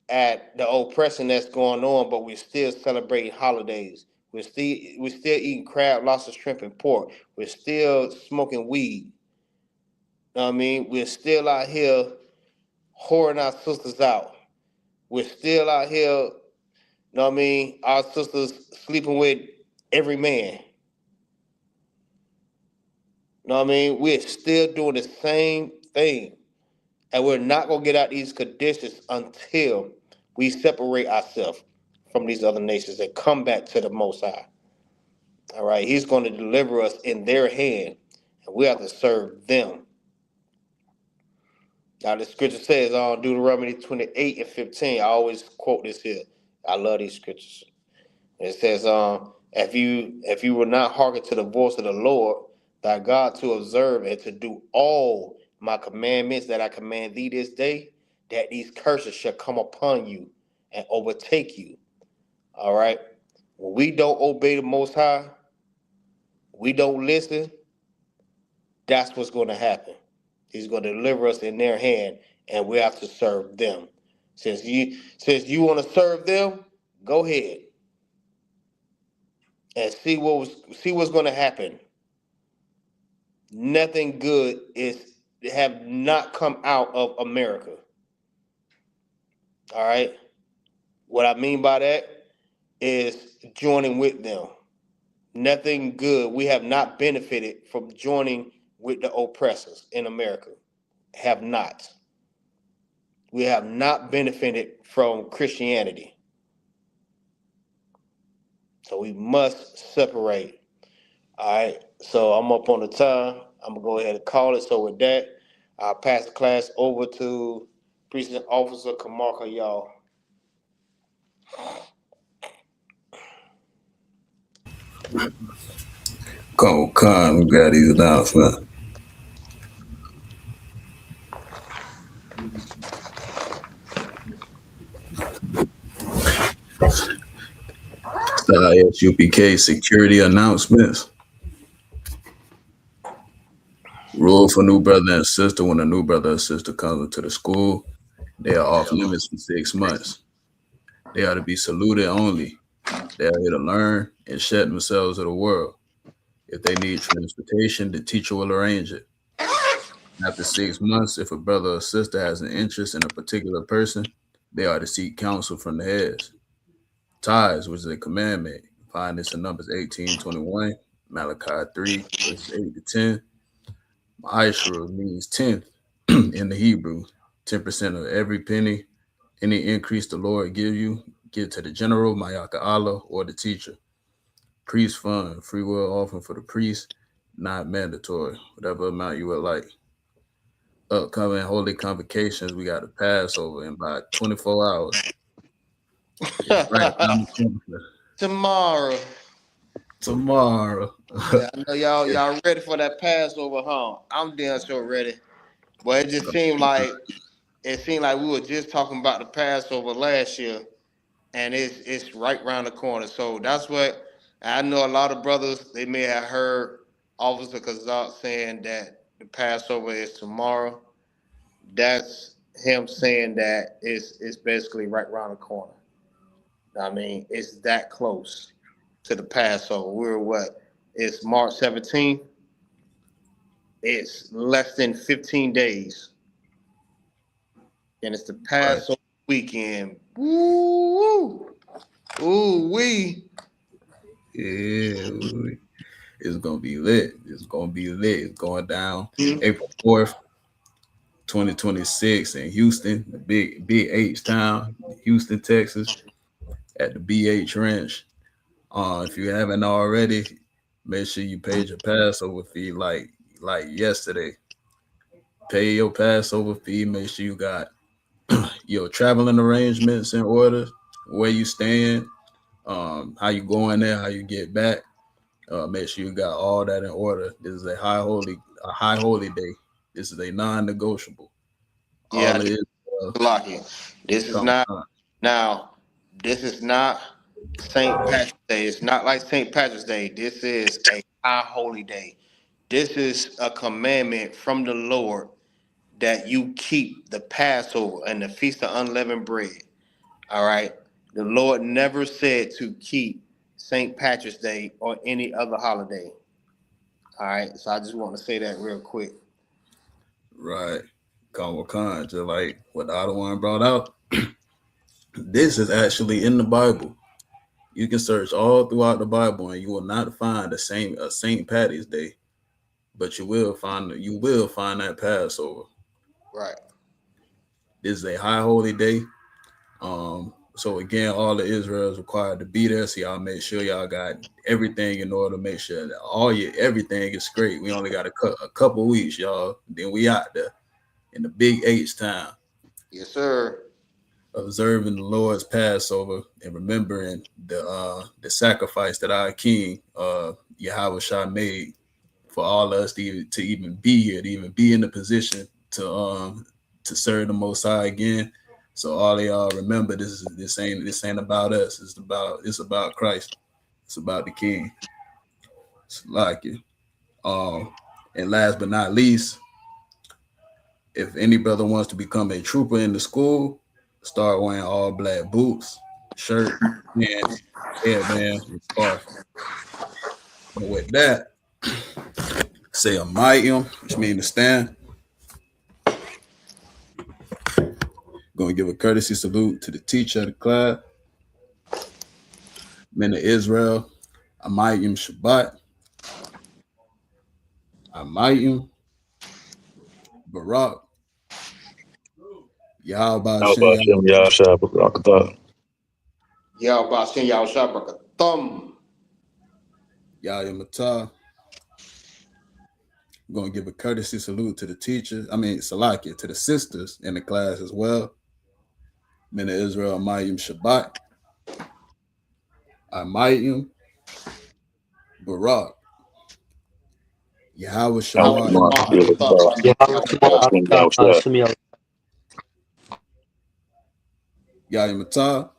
at the oppression that's going on, but we're still celebrating holidays. We're still eating crab, lobster, shrimp, and pork. We're still smoking weed. You know what I mean? We're still out here whoring our sisters out. We're still out here, you know what I mean? Our sisters sleeping with every man. You know what I mean? We're still doing the same thing. And we're not going to get out these conditions until we separate ourselves from these other nations and come back to the Most High. All right? He's going to deliver us in their hand, and we have to serve them. Now, the scripture says on Deuteronomy 28 and 15, I always quote this here. I love these scriptures. It says, if you will not hearken to the voice of the Lord, thy God, to observe and to do all my commandments that I command thee this day, that these curses shall come upon you and overtake you. All right? When we don't obey the Most High, we don't listen, that's what's going to happen. He's going to deliver us in their hand, and we have to serve them. Since you want to serve them, go ahead and see what's going to happen. Nothing good have not come out of America. All right. What I mean by that is joining with them. Nothing good. We have not benefited from joining with the oppressors in America. Have not. We have not benefited from Christianity. So we must separate. All right. So I'm up on the time. I'm gonna go ahead and call it. So with that, I'll pass the class over to Precinct Officer Kamarka, y'all. Come on, we got these announcements. The I.S.U.P.K security announcements. Rule for new brother and sister: when a new brother or sister comes into the school, they are off limits for 6 months. They are to be saluted only. They are here to learn and shed themselves of the world. If they need transportation, the teacher will arrange it. After 6 months, if a brother or sister has an interest in a particular person, they are to seek counsel from the heads. Tithes, which is a commandment. Find this in Numbers 18:21, Malachi 3, verses 8 to 10. Ma'ashra means 10th in the Hebrew. 10% of every penny. Any increase the Lord give you, give to the general, Mayaka Allah, or the teacher. Priest fund, free will offering for the priest, not mandatory, whatever amount you would like. Upcoming holy convocations, we got a Passover in about 24 hours. It's right around the corner. Tomorrow. Yeah, I know y'all ready for that Passover, huh? I'm damn sure ready. But it just seemed like we were just talking about the Passover last year, and it's right around the corner. So that's what I know. A lot of brothers, they may have heard Officer Kazak saying that the Passover is tomorrow. That's him saying that it's basically right around the corner. I mean, it's that close to the Passover. We're what? It's March 17th. It's less than 15 days. And it's the Passover weekend. Woo! Ooh wee. yeah, it's gonna be lit. It's gonna be lit. It's going down April 4th, 2026 in Houston, the big H town, Houston, Texas, at the BH Ranch. If you haven't already, make sure you paid your Passover fee like yesterday. Pay your Passover fee. Make sure you got your traveling arrangements in order, where you staying, how you going there, how you get back. Make sure you got all that in order. This is a high holy day. This is a non-negotiable. Yeah, All it is. Lucky. This is not now. This is not St. Patrick's Day. It's not like St. Patrick's Day. This is a high holy day. This is a commandment from the Lord that you keep the Passover and the Feast of Unleavened Bread. All right. The Lord never said to keep St. Patrick's Day or any other holiday. All right. So I just want to say that real quick. Right. Khan, just like what the other one brought out. This is actually in the Bible. You can search all throughout the Bible and you will not find the same St. Patty's Day, but you will find that Passover. Right. This is a high holy day. So again, all the Israel is required to be there. So y'all make sure y'all got everything in order to make sure that everything is straight. We only got a couple weeks, y'all. Then we out there in the big H time. Yes, sir. Observing the Lord's Passover and remembering the sacrifice that our King YAHANNA made for all of us to even be here, to even be in the position to serve the Most High again. So all of y'all remember, this ain't about us. It's about Christ. It's about the King. It's like it. And last but not least, if any brother wants to become a trooper in the school, start wearing all black boots, shirt, pants, headband, and scarf. But with that, say a mighty, which means to stand. Going to give a courtesy salute to the teacher of the class, men of Israel, Amayim Shabbat, Amayim, Barak, Yahweh Shem YAHANNA. Yahya Matah. Going to give a courtesy salute to the teachers. Salakia, to the sisters in the class as well. Men of Israel, Amayim Shabbat, Amayim, Barak, Yahweh Shabbat, Yahya Matah.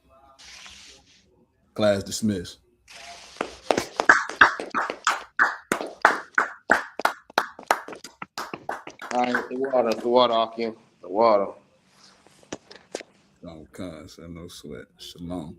Class dismissed. All right, the water, Akim. The water. No, no sweat. Shalom.